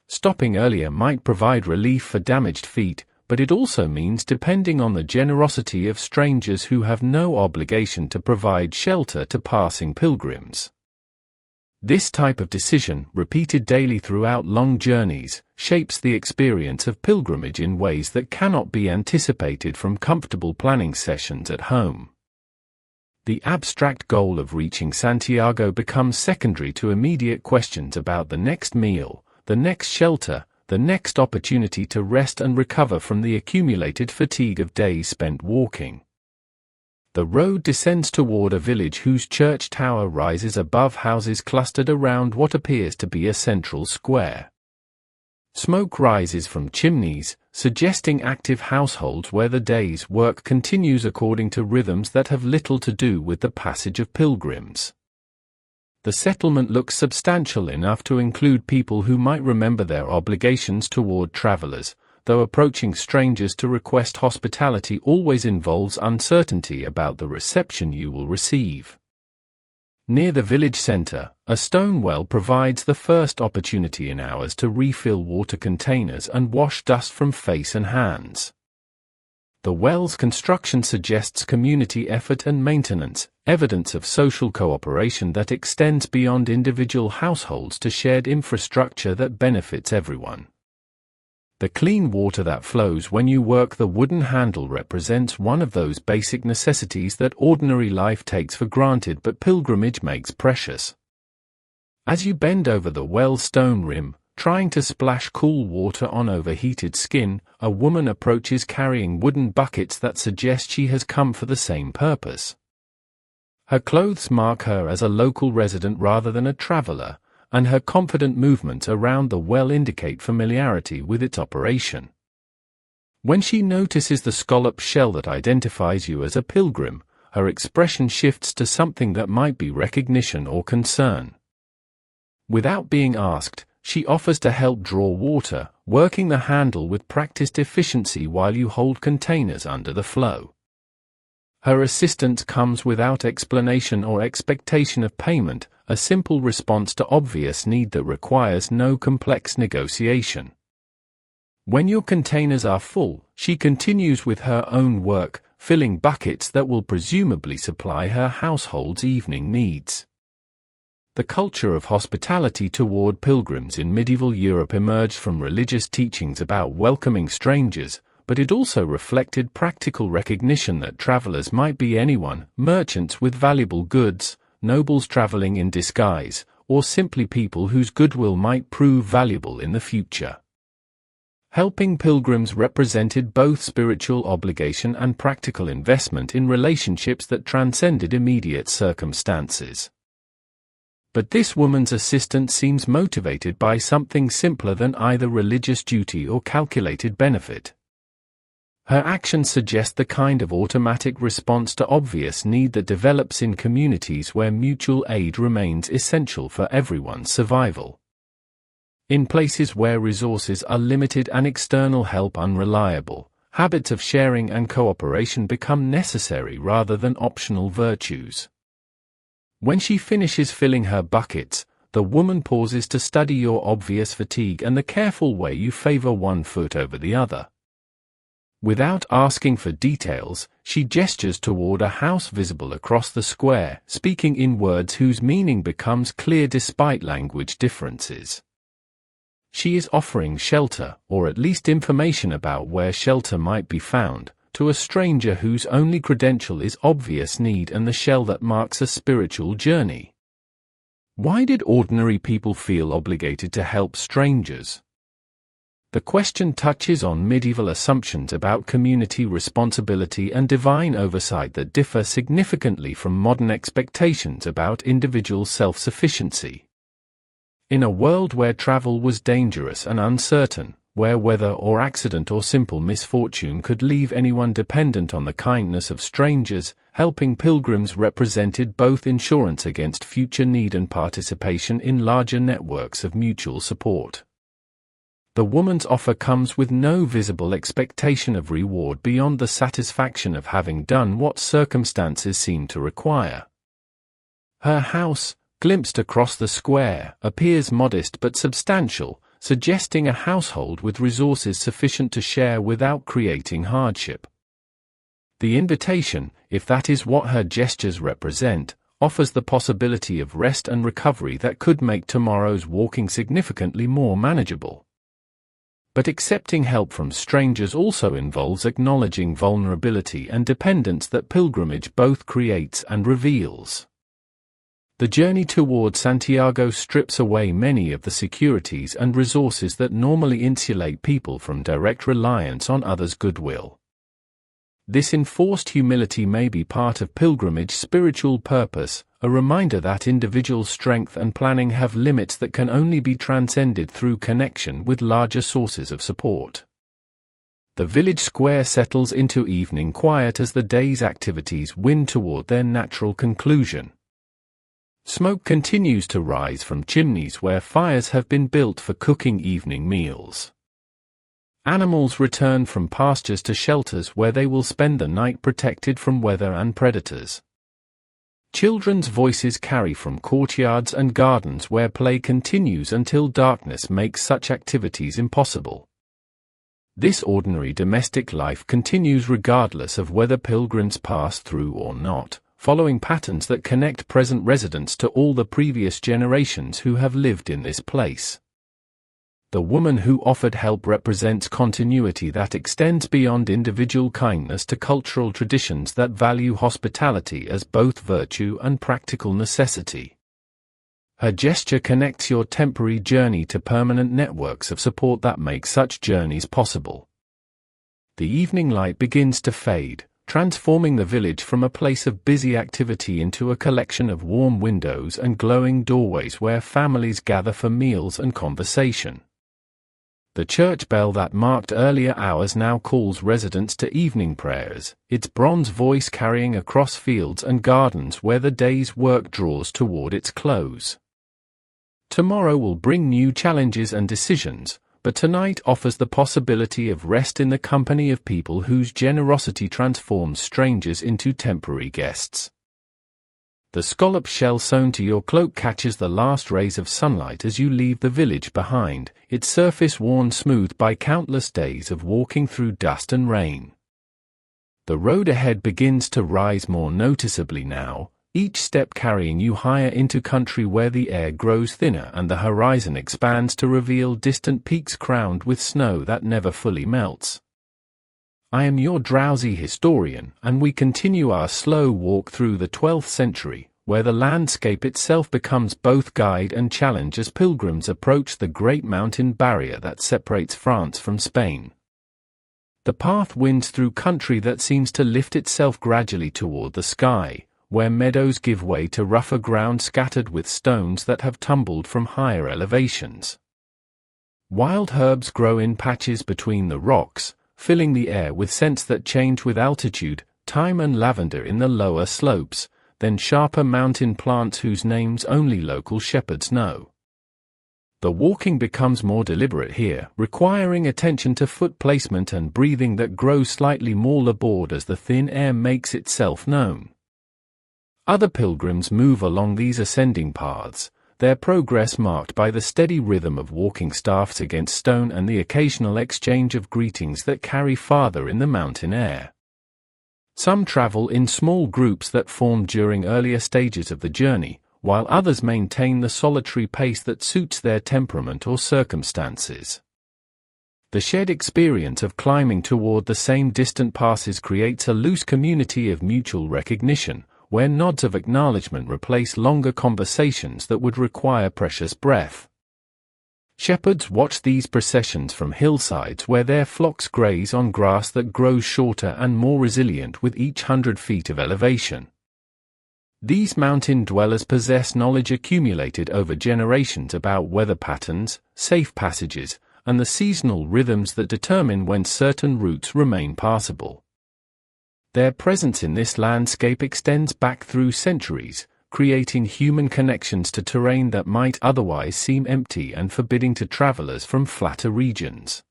Stopping earlier might provide relief for damaged feet, but it also means depending on the generosity of strangers who have no obligation to provide shelter to passing pilgrims. This type of decision, repeated daily throughout long journeys, shapes the experience of pilgrimage in ways that cannot be anticipated from comfortable planning sessions at home. The abstract goal of reaching Santiago becomes secondary to immediate questions about the next meal, the next shelter, the next opportunity to rest and recover from the accumulated fatigue of days spent walking. The road descends toward a village whose church tower rises above houses clustered around what appears to be a central square. Smoke rises from chimneys, suggesting active households where the day's work continues according to rhythms that have little to do with the passage of pilgrims. The settlement looks substantial enough to include people who might remember their obligations toward travelers, though approaching strangers to request hospitality always involves uncertainty about the reception you will receive. Near the village center, a stone well provides the first opportunity in hours to refill water containers and wash dust from face and hands. The well's construction suggests community effort and maintenance, evidence of social cooperation that extends beyond individual households to shared infrastructure that benefits everyone. The clean water that flows when you work the wooden handle represents one of those basic necessities that ordinary life takes for granted but pilgrimage makes precious. As you bend over the well's stone rim, trying to splash cool water on overheated skin, a woman approaches carrying wooden buckets that suggest she has come for the same purpose. Her clothes mark her as a local resident rather than a traveler, and her confident movements around the well indicate familiarity with its operation. When she notices the scallop shell that identifies you as a pilgrim, her expression shifts to something that might be recognition or concern. Without being asked, she offers to help draw water, working the handle with practiced efficiency while you hold containers under the flow. Her assistance comes without explanation or expectation of payment, a simple response to obvious need that requires no complex negotiation. When your containers are full, she continues with her own work, filling buckets that will presumably supply her household's evening needs. The culture of hospitality toward pilgrims in medieval Europe emerged from religious teachings about welcoming strangers, but it also reflected practical recognition that travelers might be anyone, merchants with valuable goods, nobles traveling in disguise, or simply people whose goodwill might prove valuable in the future. Helping pilgrims represented both spiritual obligation and practical investment in relationships that transcended immediate circumstances. But this woman's assistant seems motivated by something simpler than either religious duty or calculated benefit. Her actions suggest the kind of automatic response to obvious need that develops in communities where mutual aid remains essential for everyone's survival. In places where resources are limited and external help unreliable, habits of sharing and cooperation become necessary rather than optional virtues. When she finishes filling her buckets, the woman pauses to study your obvious fatigue and the careful way you favor one foot over the other. Without asking for details, she gestures toward a house visible across the square, speaking in words whose meaning becomes clear despite language differences. She is offering shelter, or at least information about where shelter might be found, to a stranger whose only credential is obvious need and the shell that marks a spiritual journey. Why did ordinary people feel obligated to help strangers? The question touches on medieval assumptions about community responsibility and divine oversight that differ significantly from modern expectations about individual self-sufficiency. In a world where travel was dangerous and uncertain, where weather or accident or simple misfortune could leave anyone dependent on the kindness of strangers, helping pilgrims represented both insurance against future need and participation in larger networks of mutual support. The woman's offer comes with no visible expectation of reward beyond the satisfaction of having done what circumstances seem to require. Her house, glimpsed across the square, appears modest but substantial, suggesting a household with resources sufficient to share without creating hardship. The invitation, if that is what her gestures represent, offers the possibility of rest and recovery that could make tomorrow's walking significantly more manageable. But accepting help from strangers also involves acknowledging vulnerability and dependence that pilgrimage both creates and reveals. The journey toward Santiago strips away many of the securities and resources that normally insulate people from direct reliance on others' goodwill. This enforced humility may be part of pilgrimage's spiritual purpose, a reminder that individual strength and planning have limits that can only be transcended through connection with larger sources of support. The village square settles into evening quiet as the day's activities wind toward their natural conclusion. Smoke continues to rise from chimneys where fires have been built for cooking evening meals. Animals return from pastures to shelters where they will spend the night protected from weather and predators. Children's voices carry from courtyards and gardens where play continues until darkness makes such activities impossible. This ordinary domestic life continues regardless of whether pilgrims pass through or not, following patterns that connect present residents to all the previous generations who have lived in this place. The woman who offered help represents continuity that extends beyond individual kindness to cultural traditions that value hospitality as both virtue and practical necessity. Her gesture connects your temporary journey to permanent networks of support that make such journeys possible. The evening light begins to fade, transforming the village from a place of busy activity into a collection of warm windows and glowing doorways where families gather for meals and conversation. The church bell that marked earlier hours now calls residents to evening prayers, its bronze voice carrying across fields and gardens where the day's work draws toward its close. Tomorrow will bring new challenges and decisions, but tonight offers the possibility of rest in the company of people whose generosity transforms strangers into temporary guests. The scallop shell sewn to your cloak catches the last rays of sunlight as you leave the village behind, its surface worn smooth by countless days of walking through dust and rain. The road ahead begins to rise more noticeably now, each step carrying you higher into country where the air grows thinner and the horizon expands to reveal distant peaks crowned with snow that never fully melts. I am your DrowZy historian, and we continue our slow walk through the 12th century, where the landscape itself becomes both guide and challenge as pilgrims approach the great mountain barrier that separates France from Spain. The path winds through country that seems to lift itself gradually toward the sky, where meadows give way to rougher ground scattered with stones that have tumbled from higher elevations. Wild herbs grow in patches between the rocks, filling the air with scents that change with altitude, thyme and lavender in the lower slopes, then sharper mountain plants whose names only local shepherds know. The walking becomes more deliberate here, requiring attention to foot placement and breathing that grows slightly more labored as the thin air makes itself known. Other pilgrims move along these ascending paths, their progress marked by the steady rhythm of walking staffs against stone and the occasional exchange of greetings that carry farther in the mountain air. Some travel in small groups that form during earlier stages of the journey, while others maintain the solitary pace that suits their temperament or circumstances. The shared experience of climbing toward the same distant passes creates a loose community of mutual recognition, where nods of acknowledgement replace longer conversations that would require precious breath. Shepherds watch these processions from hillsides where their flocks graze on grass that grows shorter and more resilient with each 100 feet of elevation. These mountain dwellers possess knowledge accumulated over generations about weather patterns, safe passages, and the seasonal rhythms that determine when certain routes remain passable. Their presence in this landscape extends back through centuries, creating human connections to terrain that might otherwise seem empty and forbidding to travelers from flatter regions.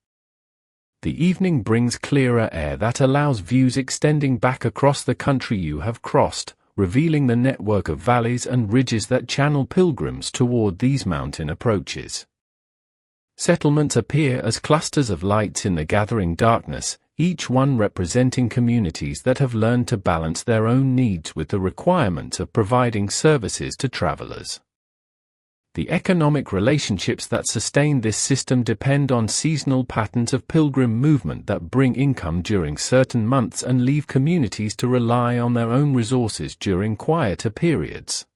The evening brings clearer air that allows views extending back across the country you have crossed, revealing the network of valleys and ridges that channel pilgrims toward these mountain approaches. Settlements appear as clusters of lights in the gathering darkness, each one representing communities that have learned to balance their own needs with the requirements of providing services to travelers. The economic relationships that sustain this system depend on seasonal patterns of pilgrim movement that bring income during certain months and leave communities to rely on their own resources during quieter periods.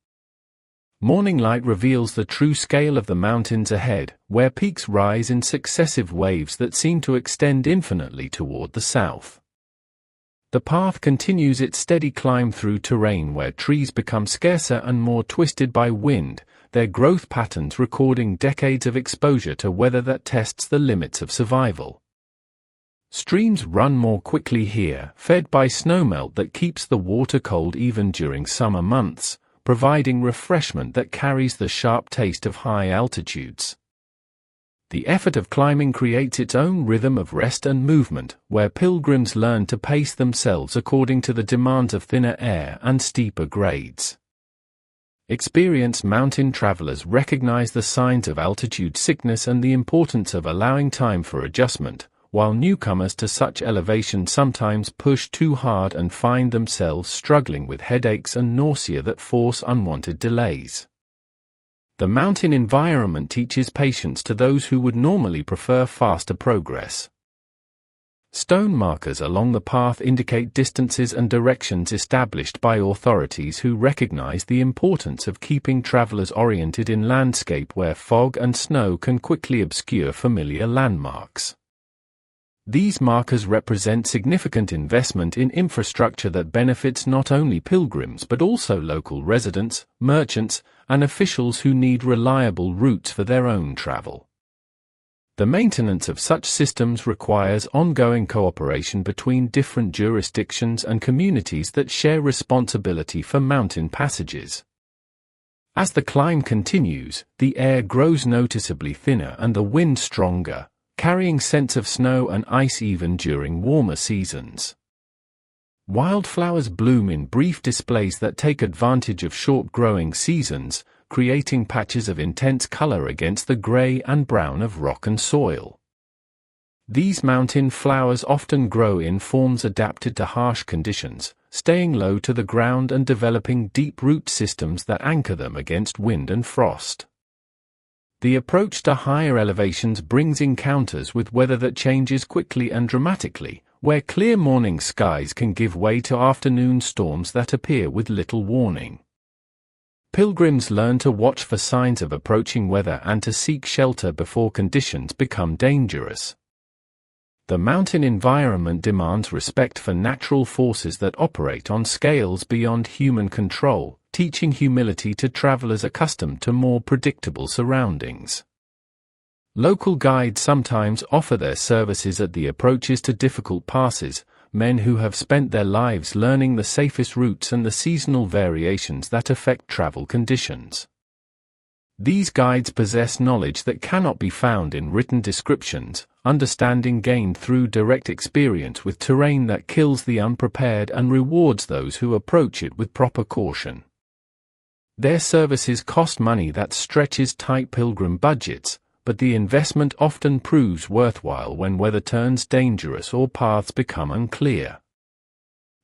Morning light reveals the true scale of the mountains ahead, where peaks rise in successive waves that seem to extend infinitely toward the south. The path continues its steady climb through terrain where trees become scarcer and more twisted by wind, their growth patterns recording decades of exposure to weather that tests the limits of survival. Streams run more quickly here, fed by snowmelt that keeps the water cold even during summer months, providing refreshment that carries the sharp taste of high altitudes. The effort of climbing creates its own rhythm of rest and movement, where pilgrims learn to pace themselves according to the demands of thinner air and steeper grades. Experienced mountain travelers recognize the signs of altitude sickness and the importance of allowing time for adjustment, while newcomers to such elevation sometimes push too hard and find themselves struggling with headaches and nausea that force unwanted delays. The mountain environment teaches patience to those who would normally prefer faster progress. Stone markers along the path indicate distances and directions established by authorities who recognize the importance of keeping travelers oriented in landscape where fog and snow can quickly obscure familiar landmarks. These markers represent significant investment in infrastructure that benefits not only pilgrims but also local residents, merchants, and officials who need reliable routes for their own travel. The maintenance of such systems requires ongoing cooperation between different jurisdictions and communities that share responsibility for mountain passages. As the climb continues, the air grows noticeably thinner and the wind stronger, carrying scents of snow and ice even during warmer seasons. Wildflowers bloom in brief displays that take advantage of short growing seasons, creating patches of intense color against the gray and brown of rock and soil. These mountain flowers often grow in forms adapted to harsh conditions, staying low to the ground and developing deep root systems that anchor them against wind and frost. The approach to higher elevations brings encounters with weather that changes quickly and dramatically, where clear morning skies can give way to afternoon storms that appear with little warning. Pilgrims learn to watch for signs of approaching weather and to seek shelter before conditions become dangerous. The mountain environment demands respect for natural forces that operate on scales beyond human control, teaching humility to travelers accustomed to more predictable surroundings. Local guides sometimes offer their services at the approaches to difficult passes, men who have spent their lives learning the safest routes and the seasonal variations that affect travel conditions. These guides possess knowledge that cannot be found in written descriptions, understanding gained through direct experience with terrain that kills the unprepared and rewards those who approach it with proper caution. Their services cost money that stretches tight pilgrim budgets, but the investment often proves worthwhile when weather turns dangerous or paths become unclear.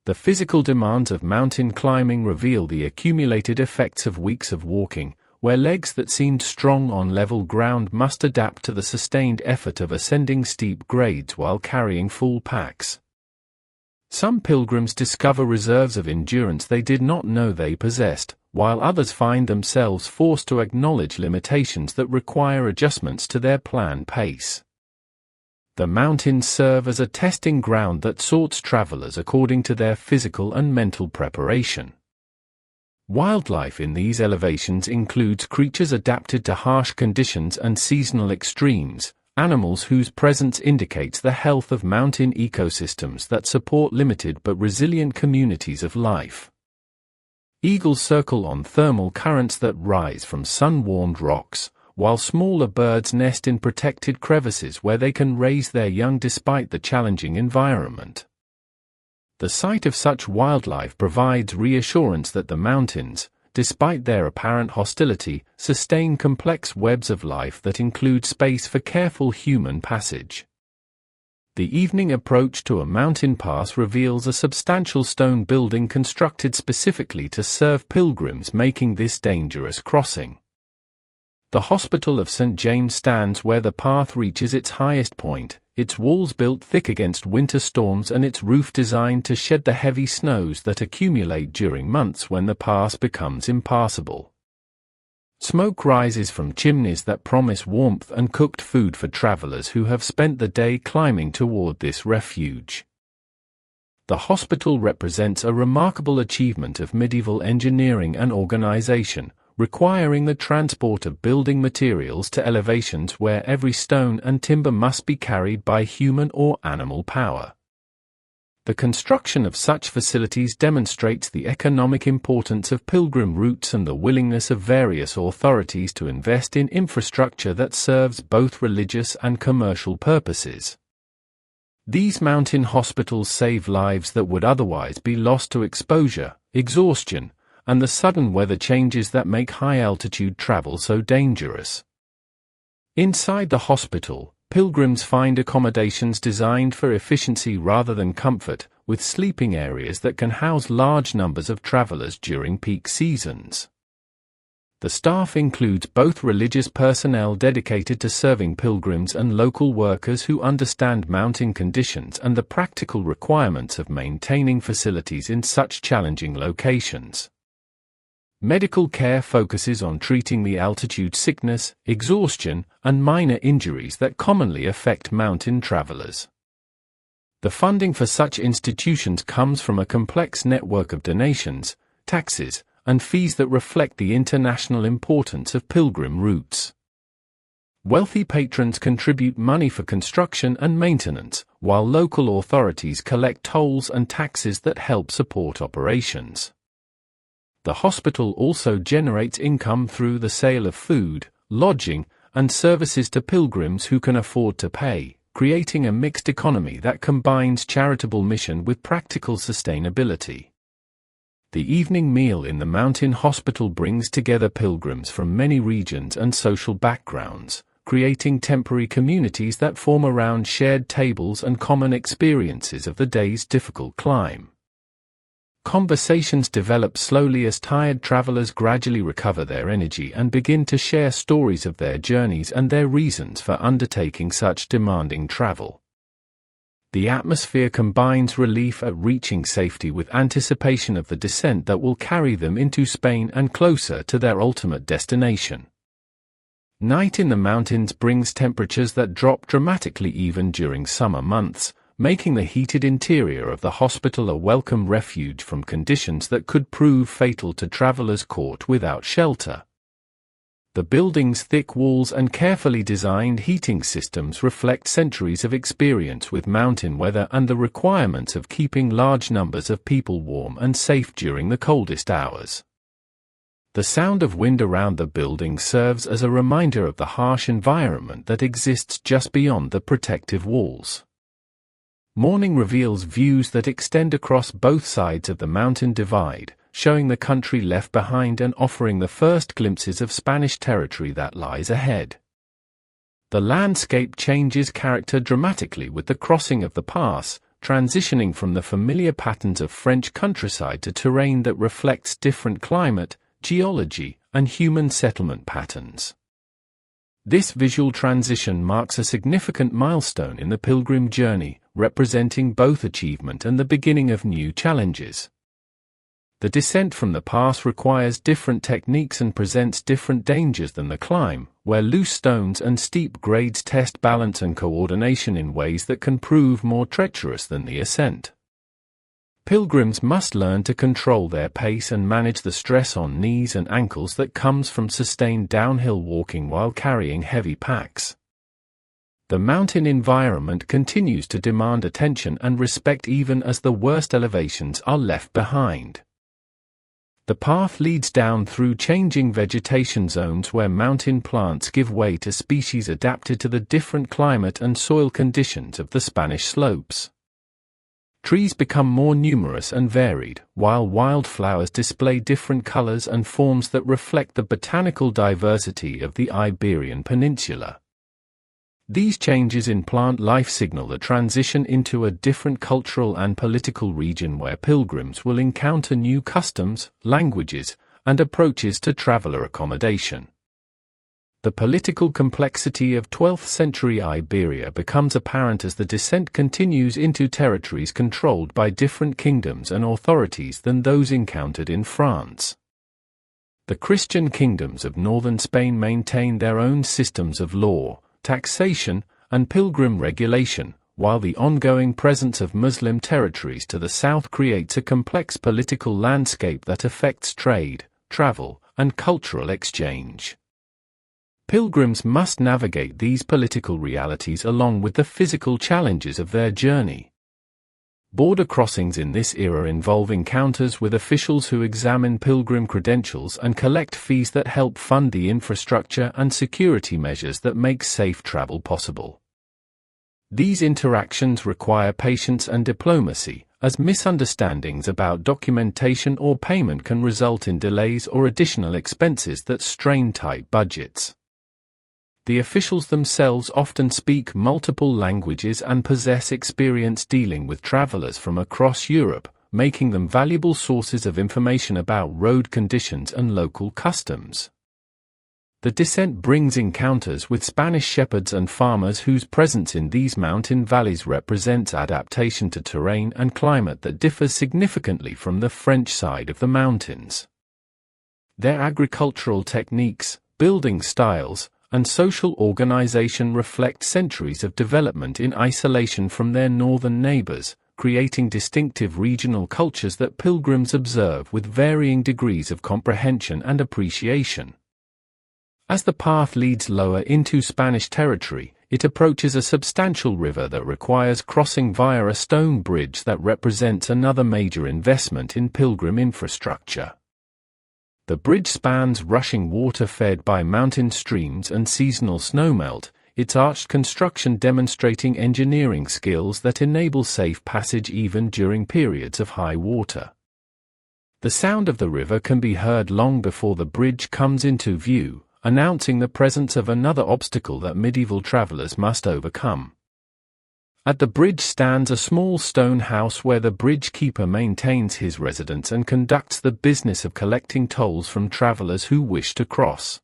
The physical demands of mountain climbing reveal the accumulated effects of weeks of walking, where legs that seemed strong on level ground must adapt to the sustained effort of ascending steep grades while carrying full packs. Some pilgrims discover reserves of endurance they did not know they possessed, while others find themselves forced to acknowledge limitations that require adjustments to their planned pace. The mountains serve as a testing ground that sorts travelers according to their physical and mental preparation. Wildlife in these elevations includes creatures adapted to harsh conditions and seasonal extremes, animals whose presence indicates the health of mountain ecosystems that support limited but resilient communities of life. Eagles circle on thermal currents that rise from sun-warmed rocks, while smaller birds nest in protected crevices where they can raise their young despite the challenging environment. The sight of such wildlife provides reassurance that the mountains, despite their apparent hostility, sustain complex webs of life that include space for careful human passage. The evening approach to a mountain pass reveals a substantial stone building constructed specifically to serve pilgrims making this dangerous crossing. The Hospital of St. James stands where the path reaches its highest point, its walls built thick against winter storms and its roof designed to shed the heavy snows that accumulate during months when the pass becomes impassable. Smoke rises from chimneys that promise warmth and cooked food for travelers who have spent the day climbing toward this refuge. The hospital represents a remarkable achievement of medieval engineering and organization, requiring the transport of building materials to elevations where every stone and timber must be carried by human or animal power. The construction of such facilities demonstrates the economic importance of pilgrim routes and the willingness of various authorities to invest in infrastructure that serves both religious and commercial purposes. These mountain hospitals save lives that would otherwise be lost to exposure, exhaustion, and the sudden weather changes that make high-altitude travel so dangerous. Inside the hospital, pilgrims find accommodations designed for efficiency rather than comfort, with sleeping areas that can house large numbers of travelers during peak seasons. The staff includes both religious personnel dedicated to serving pilgrims and local workers who understand mountain conditions and the practical requirements of maintaining facilities in such challenging locations. Medical care focuses on treating the altitude sickness, exhaustion, and minor injuries that commonly affect mountain travelers. The funding for such institutions comes from a complex network of donations, taxes, and fees that reflect the international importance of pilgrim routes. Wealthy patrons contribute money for construction and maintenance, while local authorities collect tolls and taxes that help support operations. The hospital also generates income through the sale of food, lodging, and services to pilgrims who can afford to pay, creating a mixed economy that combines charitable mission with practical sustainability. The evening meal in the mountain hospital brings together pilgrims from many regions and social backgrounds, creating temporary communities that form around shared tables and common experiences of the day's difficult climb. Conversations develop slowly as tired travelers gradually recover their energy and begin to share stories of their journeys and their reasons for undertaking such demanding travel. The atmosphere combines relief at reaching safety with anticipation of the descent that will carry them into Spain and closer to their ultimate destination. Night in the mountains brings temperatures that drop dramatically even during summer months, making the heated interior of the hospital a welcome refuge from conditions that could prove fatal to travelers caught without shelter. The building's thick walls and carefully designed heating systems reflect centuries of experience with mountain weather and the requirements of keeping large numbers of people warm and safe during the coldest hours. The sound of wind around the building serves as a reminder of the harsh environment that exists just beyond the protective walls. Morning reveals views that extend across both sides of the mountain divide, showing the country left behind and offering the first glimpses of Spanish territory that lies ahead. The landscape changes character dramatically with the crossing of the pass, transitioning from the familiar patterns of French countryside to terrain that reflects different climate, geology, and human settlement patterns. This visual transition marks a significant milestone in the pilgrim journey, representing both achievement and the beginning of new challenges. The descent from the pass requires different techniques and presents different dangers than the climb, where loose stones and steep grades test balance and coordination in ways that can prove more treacherous than the ascent. Pilgrims must learn to control their pace and manage the stress on knees and ankles that comes from sustained downhill walking while carrying heavy packs. The mountain environment continues to demand attention and respect even as the worst elevations are left behind. The path leads down through changing vegetation zones where mountain plants give way to species adapted to the different climate and soil conditions of the Spanish slopes. Trees become more numerous and varied, while wildflowers display different colors and forms that reflect the botanical diversity of the Iberian Peninsula. These changes in plant life signal a transition into a different cultural and political region where pilgrims will encounter new customs, languages, and approaches to traveler accommodation. The political complexity of 12th-century Iberia becomes apparent as the descent continues into territories controlled by different kingdoms and authorities than those encountered in France. The Christian kingdoms of northern Spain maintain their own systems of law, taxation, and pilgrim regulation, while the ongoing presence of Muslim territories to the south creates a complex political landscape that affects trade, travel, and cultural exchange. Pilgrims must navigate these political realities along with the physical challenges of their journey. Border crossings in this era involve encounters with officials who examine pilgrim credentials and collect fees that help fund the infrastructure and security measures that make safe travel possible. These interactions require patience and diplomacy, as misunderstandings about documentation or payment can result in delays or additional expenses that strain tight budgets. The officials themselves often speak multiple languages and possess experience dealing with travelers from across Europe, making them valuable sources of information about road conditions and local customs. The descent brings encounters with Spanish shepherds and farmers whose presence in these mountain valleys represents adaptation to terrain and climate that differs significantly from the French side of the mountains. Their agricultural techniques, building styles, and social organization reflect centuries of development in isolation from their northern neighbors, creating distinctive regional cultures that pilgrims observe with varying degrees of comprehension and appreciation. As the path leads lower into Spanish territory, it approaches a substantial river that requires crossing via a stone bridge that represents another major investment in pilgrim infrastructure. The bridge spans rushing water fed by mountain streams and seasonal snowmelt, its arched construction demonstrating engineering skills that enable safe passage even during periods of high water. The sound of the river can be heard long before the bridge comes into view, announcing the presence of another obstacle that medieval travelers must overcome. At the bridge stands a small stone house where the bridge keeper maintains his residence and conducts the business of collecting tolls from travelers who wish to cross.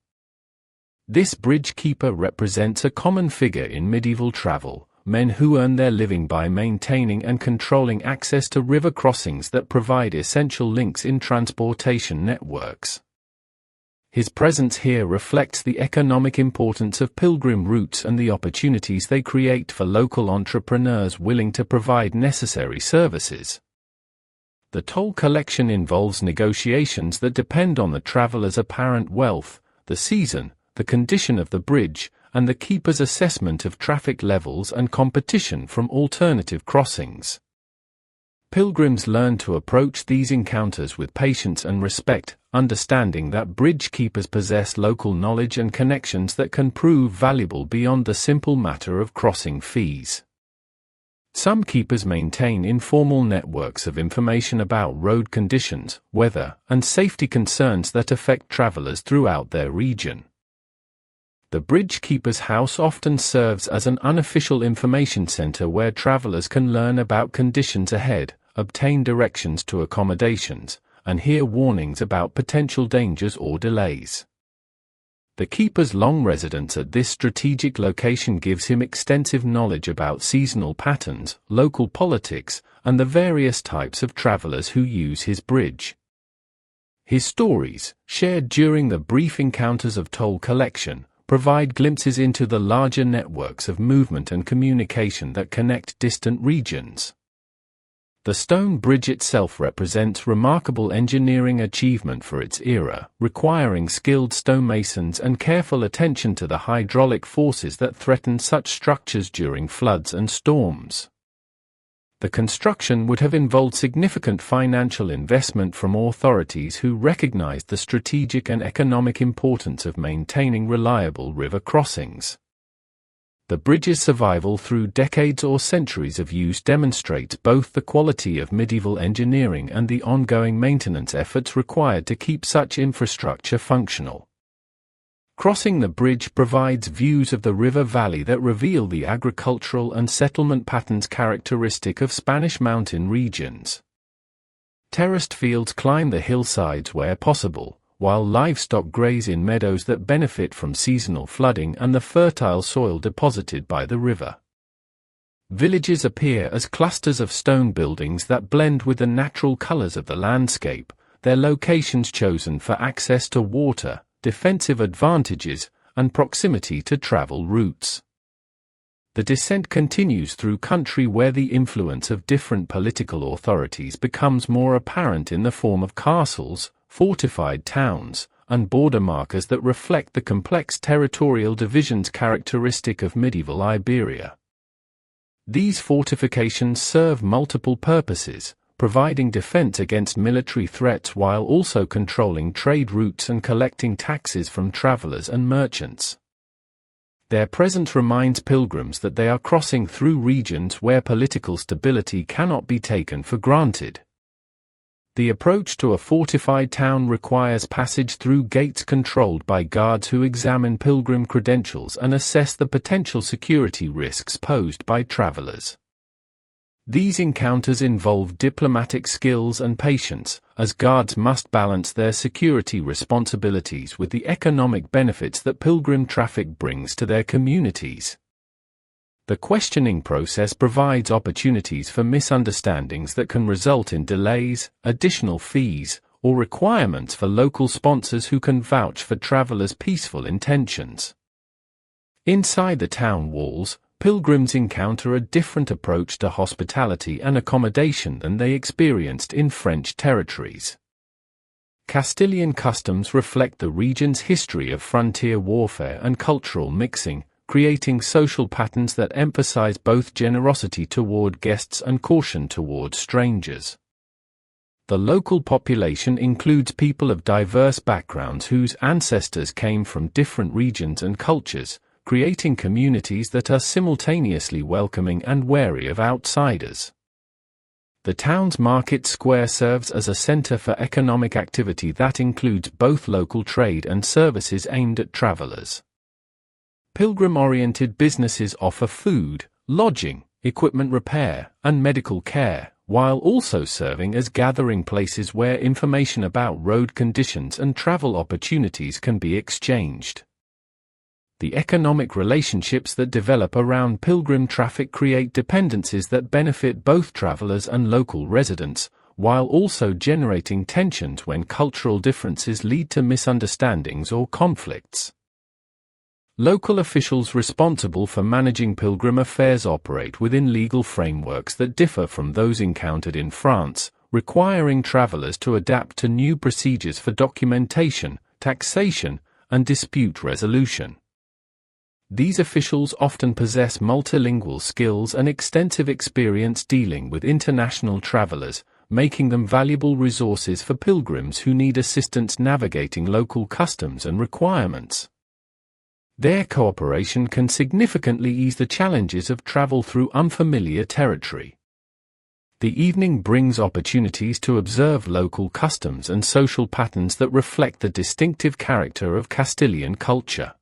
This bridge keeper represents a common figure in medieval travel, men who earn their living by maintaining and controlling access to river crossings that provide essential links in transportation networks. His presence here reflects the economic importance of pilgrim routes and the opportunities they create for local entrepreneurs willing to provide necessary services. The toll collection involves negotiations that depend on the traveler's apparent wealth, the season, the condition of the bridge, and the keeper's assessment of traffic levels and competition from alternative crossings. Pilgrims learn to approach these encounters with patience and respect, understanding that bridge keepers possess local knowledge and connections that can prove valuable beyond the simple matter of crossing fees. Some keepers maintain informal networks of information about road conditions, weather, and safety concerns that affect travelers throughout their region. The bridge keeper's house often serves as an unofficial information center where travelers can learn about conditions ahead, obtain directions to accommodations, and hear warnings about potential dangers or delays. The keeper's long residence at this strategic location gives him extensive knowledge about seasonal patterns, local politics, and the various types of travelers who use his bridge. His stories, shared during the brief encounters of toll collection, provide glimpses into the larger networks of movement and communication that connect distant regions. The stone bridge itself represents remarkable engineering achievement for its era, requiring skilled stonemasons and careful attention to the hydraulic forces that threaten such structures during floods and storms. The construction would have involved significant financial investment from authorities who recognized the strategic and economic importance of maintaining reliable river crossings. The bridge's survival through decades or centuries of use demonstrates both the quality of medieval engineering and the ongoing maintenance efforts required to keep such infrastructure functional. Crossing the bridge provides views of the river valley that reveal the agricultural and settlement patterns characteristic of Spanish mountain regions. Terraced fields climb the hillsides where possible, while livestock graze in meadows that benefit from seasonal flooding and the fertile soil deposited by the river. Villages appear as clusters of stone buildings that blend with the natural colors of the landscape, their locations chosen for access to water, defensive advantages, and proximity to travel routes. The descent continues through country where the influence of different political authorities becomes more apparent in the form of castles, fortified towns, and border markers that reflect the complex territorial divisions characteristic of medieval Iberia. These fortifications serve multiple purposes, providing defense against military threats while also controlling trade routes and collecting taxes from travelers and merchants. Their presence reminds pilgrims that they are crossing through regions where political stability cannot be taken for granted. The approach to a fortified town requires passage through gates controlled by guards who examine pilgrim credentials and assess the potential security risks posed by travelers. These encounters involve diplomatic skills and patience, as guards must balance their security responsibilities with the economic benefits that pilgrim traffic brings to their communities. The questioning process provides opportunities for misunderstandings that can result in delays, additional fees, or requirements for local sponsors who can vouch for travelers' peaceful intentions. Inside the town walls, pilgrims encounter a different approach to hospitality and accommodation than they experienced in French territories. Castilian customs reflect the region's history of frontier warfare and cultural mixing, creating social patterns that emphasize both generosity toward guests and caution toward strangers. The local population includes people of diverse backgrounds whose ancestors came from different regions and cultures, creating communities that are simultaneously welcoming and wary of outsiders. The town's market square serves as a center for economic activity that includes both local trade and services aimed at travelers. Pilgrim-oriented businesses offer food, lodging, equipment repair, and medical care, while also serving as gathering places where information about road conditions and travel opportunities can be exchanged. The economic relationships that develop around pilgrim traffic create dependencies that benefit both travelers and local residents, while also generating tensions when cultural differences lead to misunderstandings or conflicts. Local officials responsible for managing pilgrim affairs operate within legal frameworks that differ from those encountered in France, requiring travelers to adapt to new procedures for documentation, taxation, and dispute resolution. These officials often possess multilingual skills and extensive experience dealing with international travelers, making them valuable resources for pilgrims who need assistance navigating local customs and requirements. Their cooperation can significantly ease the challenges of travel through unfamiliar territory. The evening brings opportunities to observe local customs and social patterns that reflect the distinctive character of Castilian culture.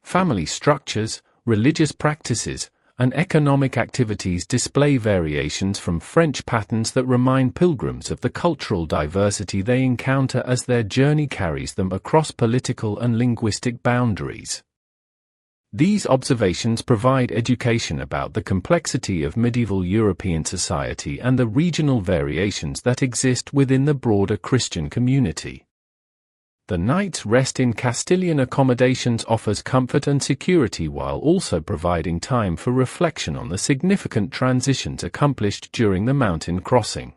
Family structures, religious practices, and economic activities display variations from French patterns that remind pilgrims of the cultural diversity they encounter as their journey carries them across political and linguistic boundaries. These observations provide education about the complexity of medieval European society and the regional variations that exist within the broader Christian community. The night's rest in Castilian accommodations offers comfort and security while also providing time for reflection on the significant transitions accomplished during the mountain crossing.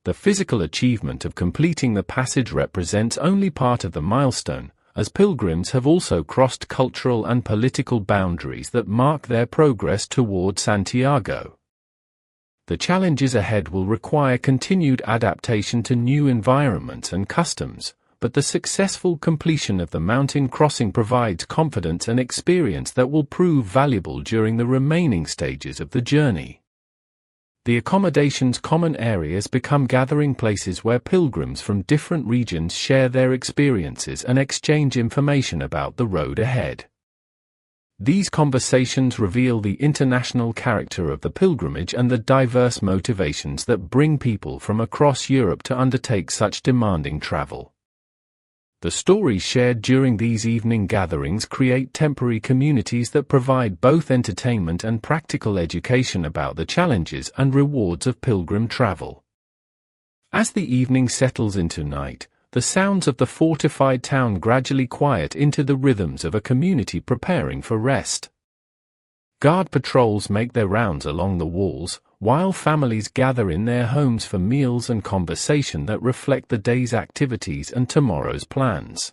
The physical achievement of completing the passage represents only part of the milestone, as pilgrims have also crossed cultural and political boundaries that mark their progress toward Santiago. The challenges ahead will require continued adaptation to new environments and customs, but the successful completion of the mountain crossing provides confidence and experience that will prove valuable during the remaining stages of the journey. The accommodation's common areas become gathering places where pilgrims from different regions share their experiences and exchange information about the road ahead. These conversations reveal the international character of the pilgrimage and the diverse motivations that bring people from across Europe to undertake such demanding travel. The stories shared during these evening gatherings create temporary communities that provide both entertainment and practical education about the challenges and rewards of pilgrim travel. As the evening settles into night, the sounds of the fortified town gradually quiet into the rhythms of a community preparing for rest. Guard patrols make their rounds along the walls, while families gather in their homes for meals and conversation that reflect the day's activities and tomorrow's plans.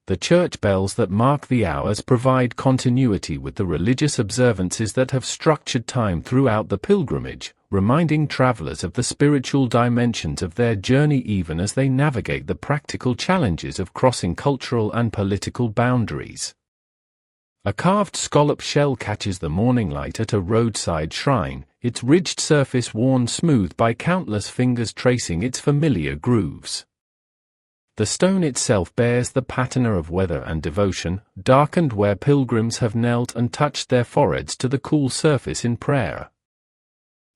The church bells that mark the hours provide continuity with the religious observances that have structured time throughout the pilgrimage, reminding travelers of the spiritual dimensions of their journey even as they navigate the practical challenges of crossing cultural and political boundaries. A carved scallop shell catches the morning light at a roadside shrine, its ridged surface worn smooth by countless fingers tracing its familiar grooves. The stone itself bears the patina of weather and devotion, darkened where pilgrims have knelt and touched their foreheads to the cool surface in prayer.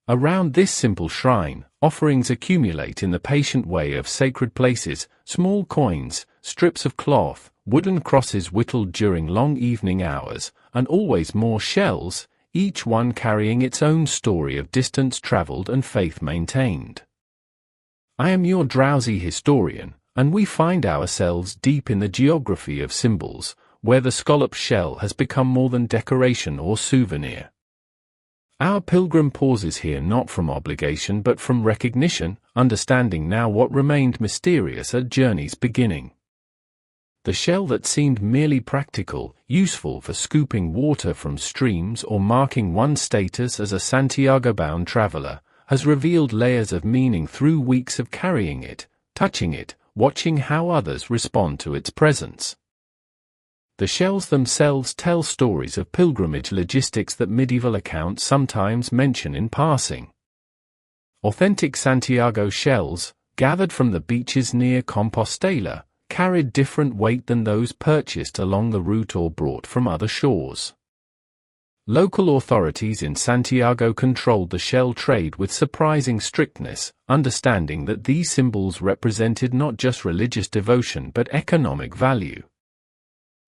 Around this simple shrine, offerings accumulate in the patient way of sacred places, small coins, strips of cloth, wooden crosses whittled during long evening hours, and always more shells, each one carrying its own story of distance traveled and faith maintained. I am your DrowZy historian, and we find ourselves deep in the geography of symbols, where the scallop shell has become more than decoration or souvenir. Our pilgrim pauses here not from obligation but from recognition, understanding now what remained mysterious at journey's beginning. The shell that seemed merely practical, useful for scooping water from streams or marking one's status as a Santiago-bound traveler, has revealed layers of meaning through weeks of carrying it, touching it, watching how others respond to its presence. The shells themselves tell stories of pilgrimage logistics that medieval accounts sometimes mention in passing. Authentic Santiago shells, gathered from the beaches near Compostela, carried different weight than those purchased along the route or brought from other shores. Local authorities in Santiago controlled the shell trade with surprising strictness, understanding that these symbols represented not just religious devotion but economic value.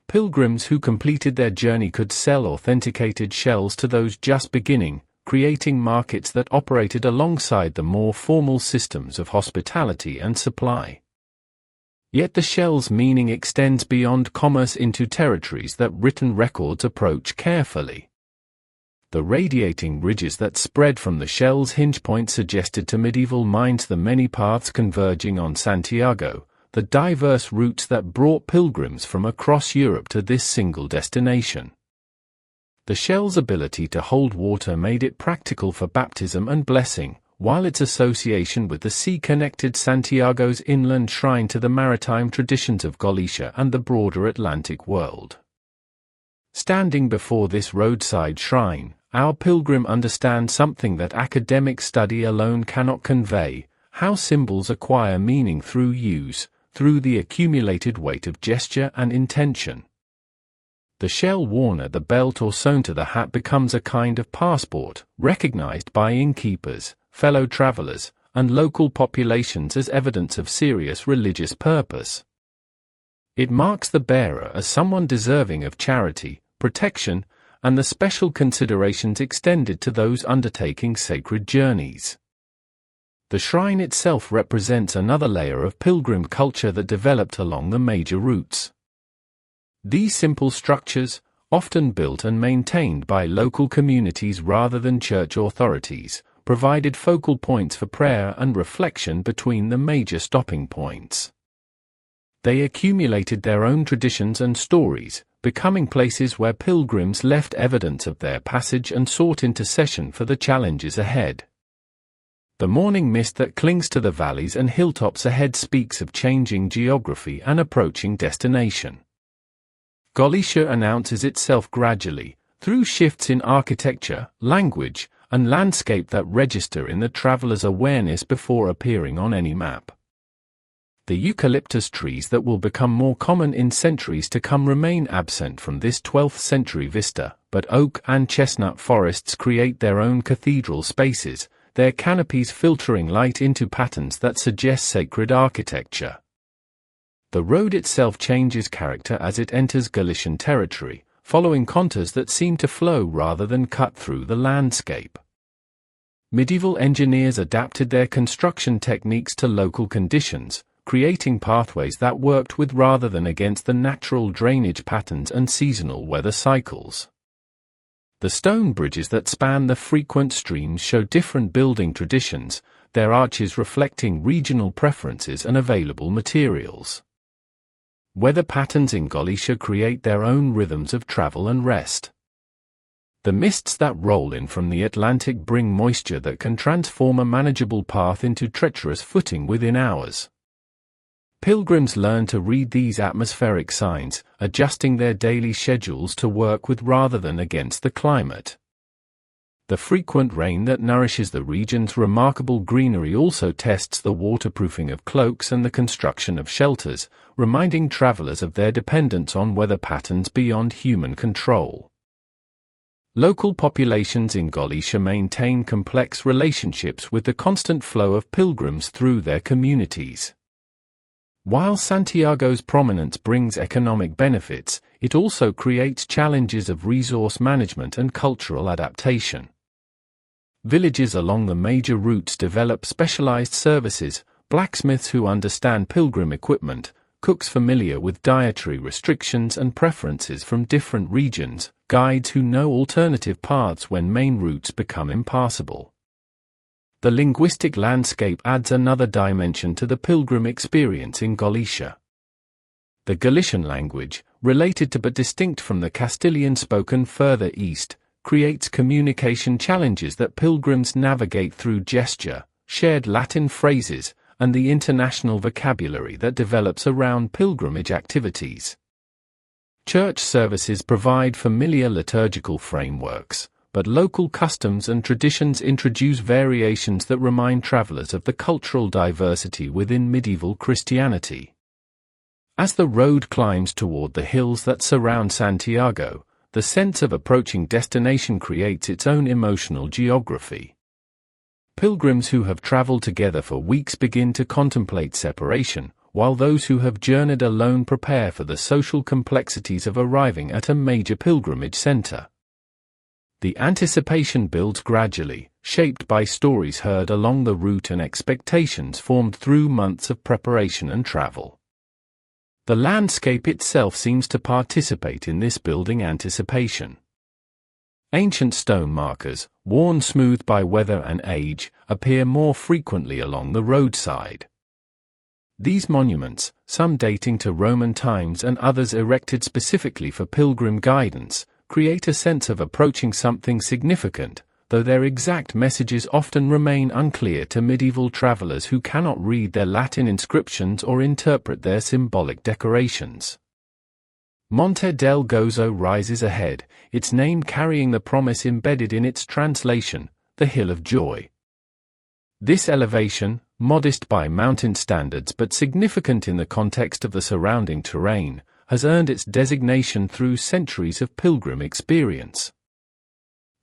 Pilgrims who completed their journey could sell authenticated shells to those just beginning, creating markets that operated alongside the more formal systems of hospitality and supply. Yet the shell's meaning extends beyond commerce into territories that written records approach carefully. The radiating ridges that spread from the shell's hinge point suggested to medieval minds the many paths converging on Santiago, the diverse routes that brought pilgrims from across Europe to this single destination. The shell's ability to hold water made it practical for baptism and blessing, while its association with the sea connected Santiago's inland shrine to the maritime traditions of Galicia and the broader Atlantic world. Standing before this roadside shrine, our pilgrim understands something that academic study alone cannot convey: how symbols acquire meaning through use, through the accumulated weight of gesture and intention. The shell worn at the belt or sewn to the hat becomes a kind of passport, recognized by innkeepers, fellow travelers, and local populations as evidence of serious religious purpose. It marks the bearer as someone deserving of charity, protection, and the special considerations extended to those undertaking sacred journeys. The shrine itself represents another layer of pilgrim culture that developed along the major routes. These simple structures, often built and maintained by local communities rather than church authorities, provided focal points for prayer and reflection between the major stopping points. They accumulated their own traditions and stories, becoming places where pilgrims left evidence of their passage and sought intercession for the challenges ahead. The morning mist that clings to the valleys and hilltops ahead speaks of changing geography and approaching destination. Galicia announces itself gradually, through shifts in architecture, language, and landscape that register in the traveler's awareness before appearing on any map. The eucalyptus trees that will become more common in centuries to come remain absent from this 12th-century vista, but oak and chestnut forests create their own cathedral spaces, their canopies filtering light into patterns that suggest sacred architecture. The road itself changes character as it enters Galician territory, following contours that seem to flow rather than cut through the landscape. Medieval engineers adapted their construction techniques to local conditions, creating pathways that worked with rather than against the natural drainage patterns and seasonal weather cycles. The stone bridges that span the frequent streams show different building traditions, their arches reflecting regional preferences and available materials. Weather patterns in Galicia create their own rhythms of travel and rest. The mists that roll in from the Atlantic bring moisture that can transform a manageable path into treacherous footing within hours. Pilgrims learn to read these atmospheric signs, adjusting their daily schedules to work with rather than against the climate. The frequent rain that nourishes the region's remarkable greenery also tests the waterproofing of cloaks and the construction of shelters, reminding travelers of their dependence on weather patterns beyond human control. Local populations in Galicia maintain complex relationships with the constant flow of pilgrims through their communities. While Santiago's prominence brings economic benefits, it also creates challenges of resource management and cultural adaptation. Villages along the major routes develop specialized services, blacksmiths who understand pilgrim equipment, cooks familiar with dietary restrictions and preferences from different regions, guides who know alternative paths when main routes become impassable. The linguistic landscape adds another dimension to the pilgrim experience in Galicia. The Galician language, related to but distinct from the Castilian spoken further east, creates communication challenges that pilgrims navigate through gesture, shared Latin phrases, and the international vocabulary that develops around pilgrimage activities. Church services provide familiar liturgical frameworks, but local customs and traditions introduce variations that remind travelers of the cultural diversity within medieval Christianity. As the road climbs toward the hills that surround Santiago, the sense of approaching destination creates its own emotional geography. Pilgrims who have traveled together for weeks begin to contemplate separation, while those who have journeyed alone prepare for the social complexities of arriving at a major pilgrimage center. The anticipation builds gradually, shaped by stories heard along the route and expectations formed through months of preparation and travel. The landscape itself seems to participate in this building anticipation. Ancient stone markers, worn smooth by weather and age, appear more frequently along the roadside. These monuments, some dating to Roman times and others erected specifically for pilgrim guidance, create a sense of approaching something significant, though their exact messages often remain unclear to medieval travelers who cannot read their Latin inscriptions or interpret their symbolic decorations. Monte del Gozo rises ahead, its name carrying the promise embedded in its translation, the Hill of Joy. This elevation, modest by mountain standards but significant in the context of the surrounding terrain, has earned its designation through centuries of pilgrim experience.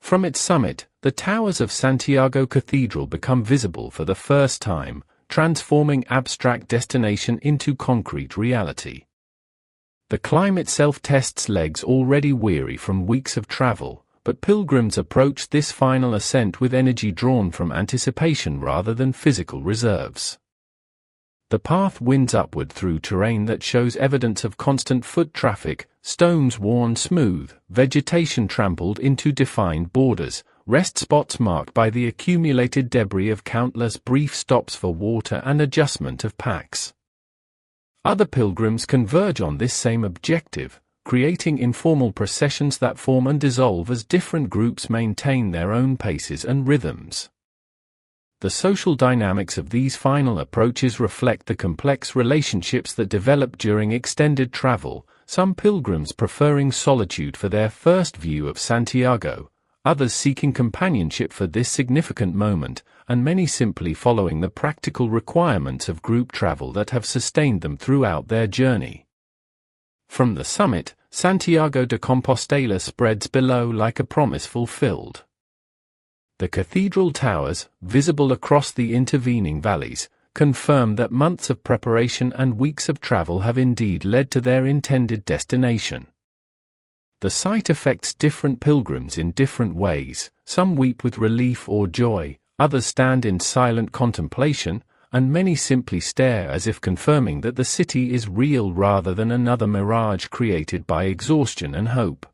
From its summit, the towers of Santiago Cathedral become visible for the first time, transforming abstract destination into concrete reality. The climb itself tests legs already weary from weeks of travel, but pilgrims approach this final ascent with energy drawn from anticipation rather than physical reserves. The path winds upward through terrain that shows evidence of constant foot traffic, stones worn smooth, vegetation trampled into defined borders, rest spots marked by the accumulated debris of countless brief stops for water and adjustment of packs. Other pilgrims converge on this same objective, creating informal processions that form and dissolve as different groups maintain their own paces and rhythms. The social dynamics of these final approaches reflect the complex relationships that develop during extended travel, some pilgrims preferring solitude for their first view of Santiago, others seeking companionship for this significant moment, and many simply following the practical requirements of group travel that have sustained them throughout their journey. From the summit, Santiago de Compostela spreads below like a promise fulfilled. The cathedral towers, visible across the intervening valleys, confirm that months of preparation and weeks of travel have indeed led to their intended destination. The sight affects different pilgrims in different ways, some weep with relief or joy, others stand in silent contemplation, and many simply stare as if confirming that the city is real rather than another mirage created by exhaustion and hope.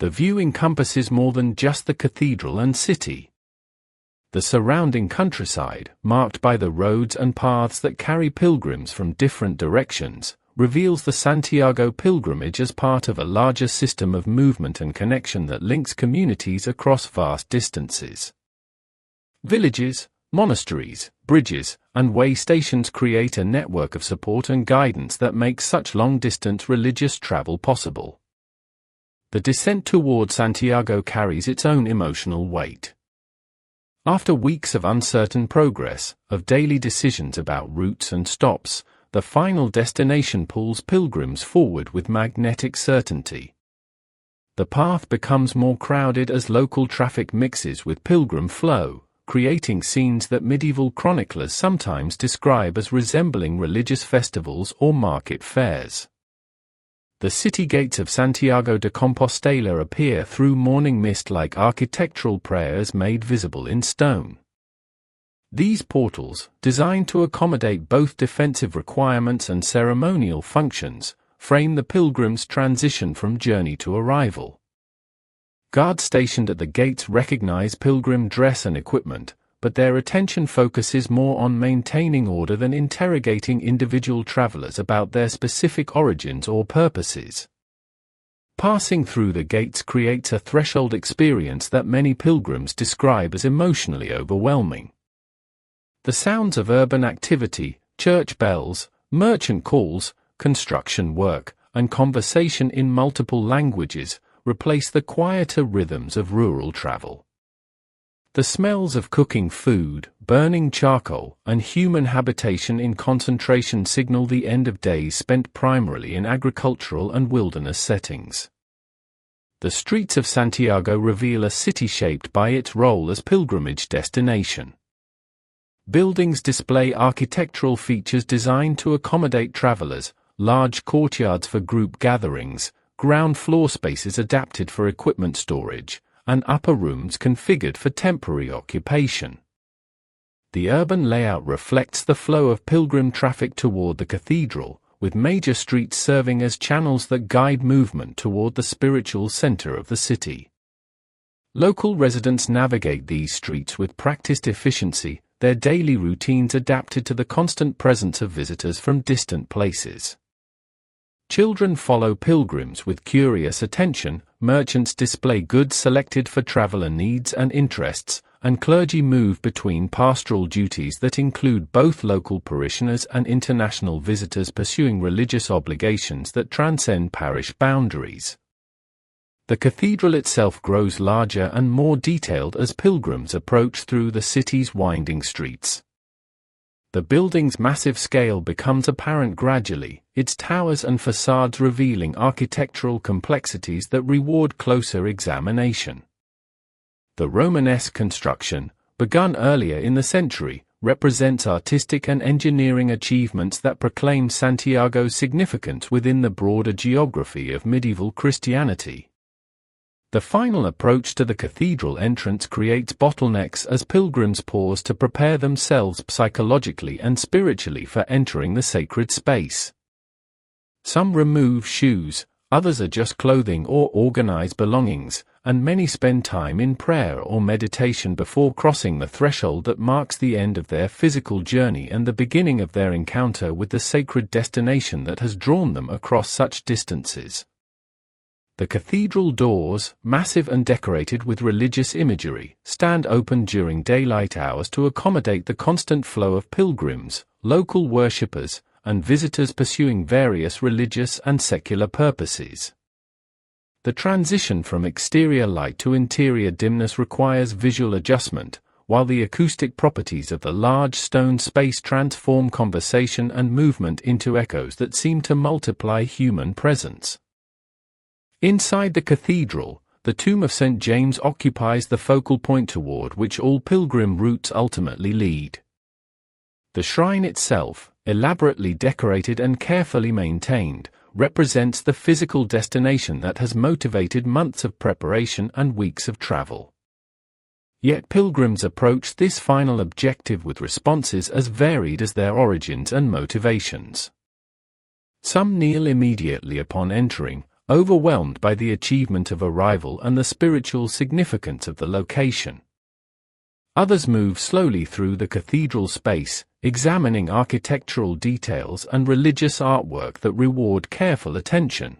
The view encompasses more than just the cathedral and city. The surrounding countryside, marked by the roads and paths that carry pilgrims from different directions, reveals the Santiago pilgrimage as part of a larger system of movement and connection that links communities across vast distances. Villages, monasteries, bridges, and way stations create a network of support and guidance that makes such long-distance religious travel possible. The descent toward Santiago carries its own emotional weight. After weeks of uncertain progress, of daily decisions about routes and stops, the final destination pulls pilgrims forward with magnetic certainty. The path becomes more crowded as local traffic mixes with pilgrim flow, creating scenes that medieval chroniclers sometimes describe as resembling religious festivals or market fairs. The city gates of Santiago de Compostela appear through morning mist like architectural prayers made visible in stone. These portals, designed to accommodate both defensive requirements and ceremonial functions, frame the pilgrim's transition from journey to arrival. Guards stationed at the gates recognize pilgrim dress and equipment, but their attention focuses more on maintaining order than interrogating individual travelers about their specific origins or purposes. Passing through the gates creates a threshold experience that many pilgrims describe as emotionally overwhelming. The sounds of urban activity, church bells, merchant calls, construction work, and conversation in multiple languages replace the quieter rhythms of rural travel. The smells of cooking food, burning charcoal, and human habitation in concentration signal the end of days spent primarily in agricultural and wilderness settings. The streets of Santiago reveal a city shaped by its role as pilgrimage destination. Buildings display architectural features designed to accommodate travelers, large courtyards for group gatherings, ground floor spaces adapted for equipment storage, and upper rooms configured for temporary occupation. The urban layout reflects the flow of pilgrim traffic toward the cathedral, with major streets serving as channels that guide movement toward the spiritual center of the city. Local residents navigate these streets with practiced efficiency, their daily routines adapted to the constant presence of visitors from distant places. Children follow pilgrims with curious attention, merchants display goods selected for traveler needs and interests, and clergy move between pastoral duties that include both local parishioners and international visitors pursuing religious obligations that transcend parish boundaries. The cathedral itself grows larger and more detailed as pilgrims approach through the city's winding streets. The building's massive scale becomes apparent gradually, its towers and facades revealing architectural complexities that reward closer examination. The Romanesque construction, begun earlier in the century, represents artistic and engineering achievements that proclaim Santiago's significance within the broader geography of medieval Christianity. The final approach to the cathedral entrance creates bottlenecks as pilgrims pause to prepare themselves psychologically and spiritually for entering the sacred space. Some remove shoes, others adjust clothing or organize belongings, and many spend time in prayer or meditation before crossing the threshold that marks the end of their physical journey and the beginning of their encounter with the sacred destination that has drawn them across such distances. The cathedral doors, massive and decorated with religious imagery, stand open during daylight hours to accommodate the constant flow of pilgrims, local worshippers, and visitors pursuing various religious and secular purposes. The transition from exterior light to interior dimness requires visual adjustment, while the acoustic properties of the large stone space transform conversation and movement into echoes that seem to multiply human presence. Inside the cathedral, the tomb of St. James occupies the focal point toward which all pilgrim routes ultimately lead. The shrine itself, elaborately decorated and carefully maintained, represents the physical destination that has motivated months of preparation and weeks of travel. Yet pilgrims approach this final objective with responses as varied as their origins and motivations. Some kneel immediately upon entering, overwhelmed by the achievement of arrival and the spiritual significance of the location. Others move slowly through the cathedral space, examining architectural details and religious artwork that reward careful attention.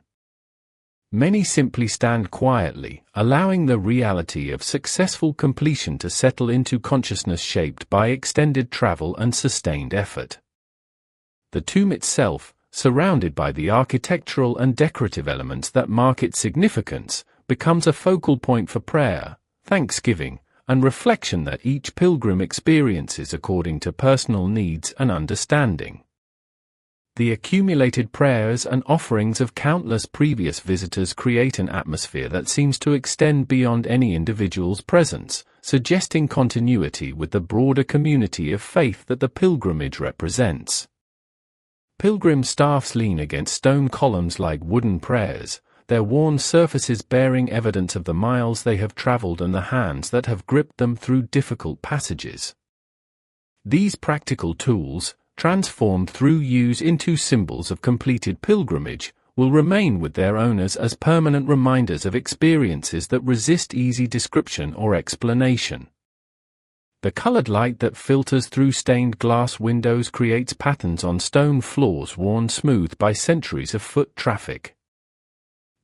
Many simply stand quietly, allowing the reality of successful completion to settle into consciousness shaped by extended travel and sustained effort. The tomb itself, surrounded by the architectural and decorative elements that mark its significance, becomes a focal point for prayer, thanksgiving, and reflection that each pilgrim experiences according to personal needs and understanding. The accumulated prayers and offerings of countless previous visitors create an atmosphere that seems to extend beyond any individual's presence, suggesting continuity with the broader community of faith that the pilgrimage represents. Pilgrim staffs lean against stone columns like wooden prayers, their worn surfaces bearing evidence of the miles they have traveled and the hands that have gripped them through difficult passages. These practical tools, transformed through use into symbols of completed pilgrimage, will remain with their owners as permanent reminders of experiences that resist easy description or explanation. The colored light that filters through stained glass windows creates patterns on stone floors worn smooth by centuries of foot traffic.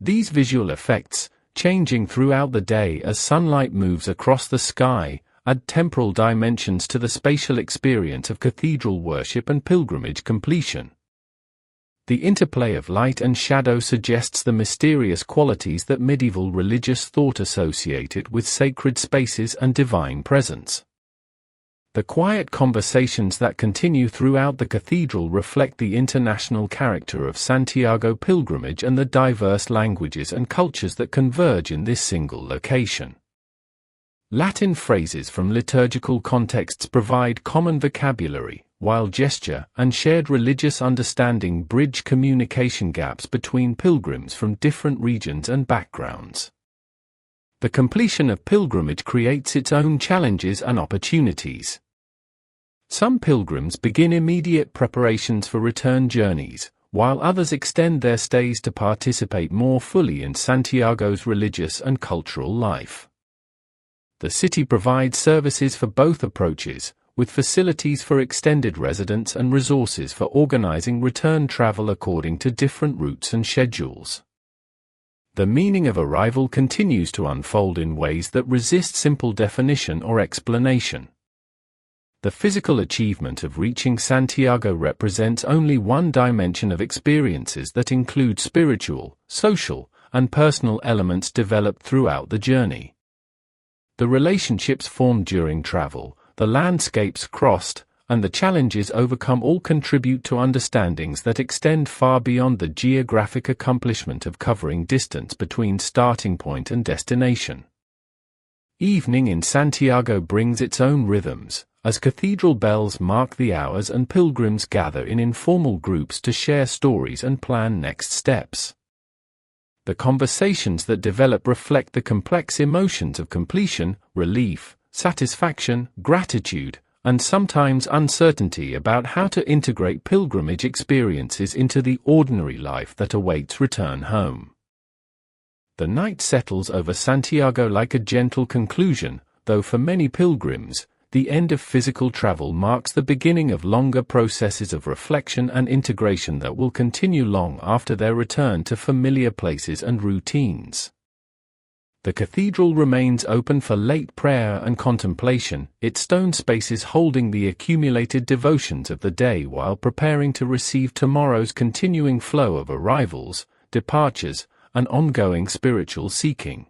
These visual effects, changing throughout the day as sunlight moves across the sky, add temporal dimensions to the spatial experience of cathedral worship and pilgrimage completion. The interplay of light and shadow suggests the mysterious qualities that medieval religious thought associated with sacred spaces and divine presence. The quiet conversations that continue throughout the cathedral reflect the international character of Santiago pilgrimage and the diverse languages and cultures that converge in this single location. Latin phrases from liturgical contexts provide common vocabulary, while gesture and shared religious understanding bridge communication gaps between pilgrims from different regions and backgrounds. The completion of pilgrimage creates its own challenges and opportunities. Some pilgrims begin immediate preparations for return journeys, while others extend their stays to participate more fully in Santiago's religious and cultural life. The city provides services for both approaches, with facilities for extended residence and resources for organizing return travel according to different routes and schedules. The meaning of arrival continues to unfold in ways that resist simple definition or explanation. The physical achievement of reaching Santiago represents only one dimension of experiences that include spiritual, social, and personal elements developed throughout the journey. The relationships formed during travel, the landscapes crossed, and the challenges overcome all contribute to understandings that extend far beyond the geographic accomplishment of covering distance between starting point and destination. Evening in Santiago brings its own rhythms, as cathedral bells mark the hours and pilgrims gather in informal groups to share stories and plan next steps. The conversations that develop reflect the complex emotions of completion, relief, satisfaction, gratitude, and sometimes uncertainty about how to integrate pilgrimage experiences into the ordinary life that awaits return home. The night settles over Santiago like a gentle conclusion, though for many pilgrims, the end of physical travel marks the beginning of longer processes of reflection and integration that will continue long after their return to familiar places and routines. The cathedral remains open for late prayer and contemplation, its stone spaces holding the accumulated devotions of the day while preparing to receive tomorrow's continuing flow of arrivals, departures, and ongoing spiritual seeking.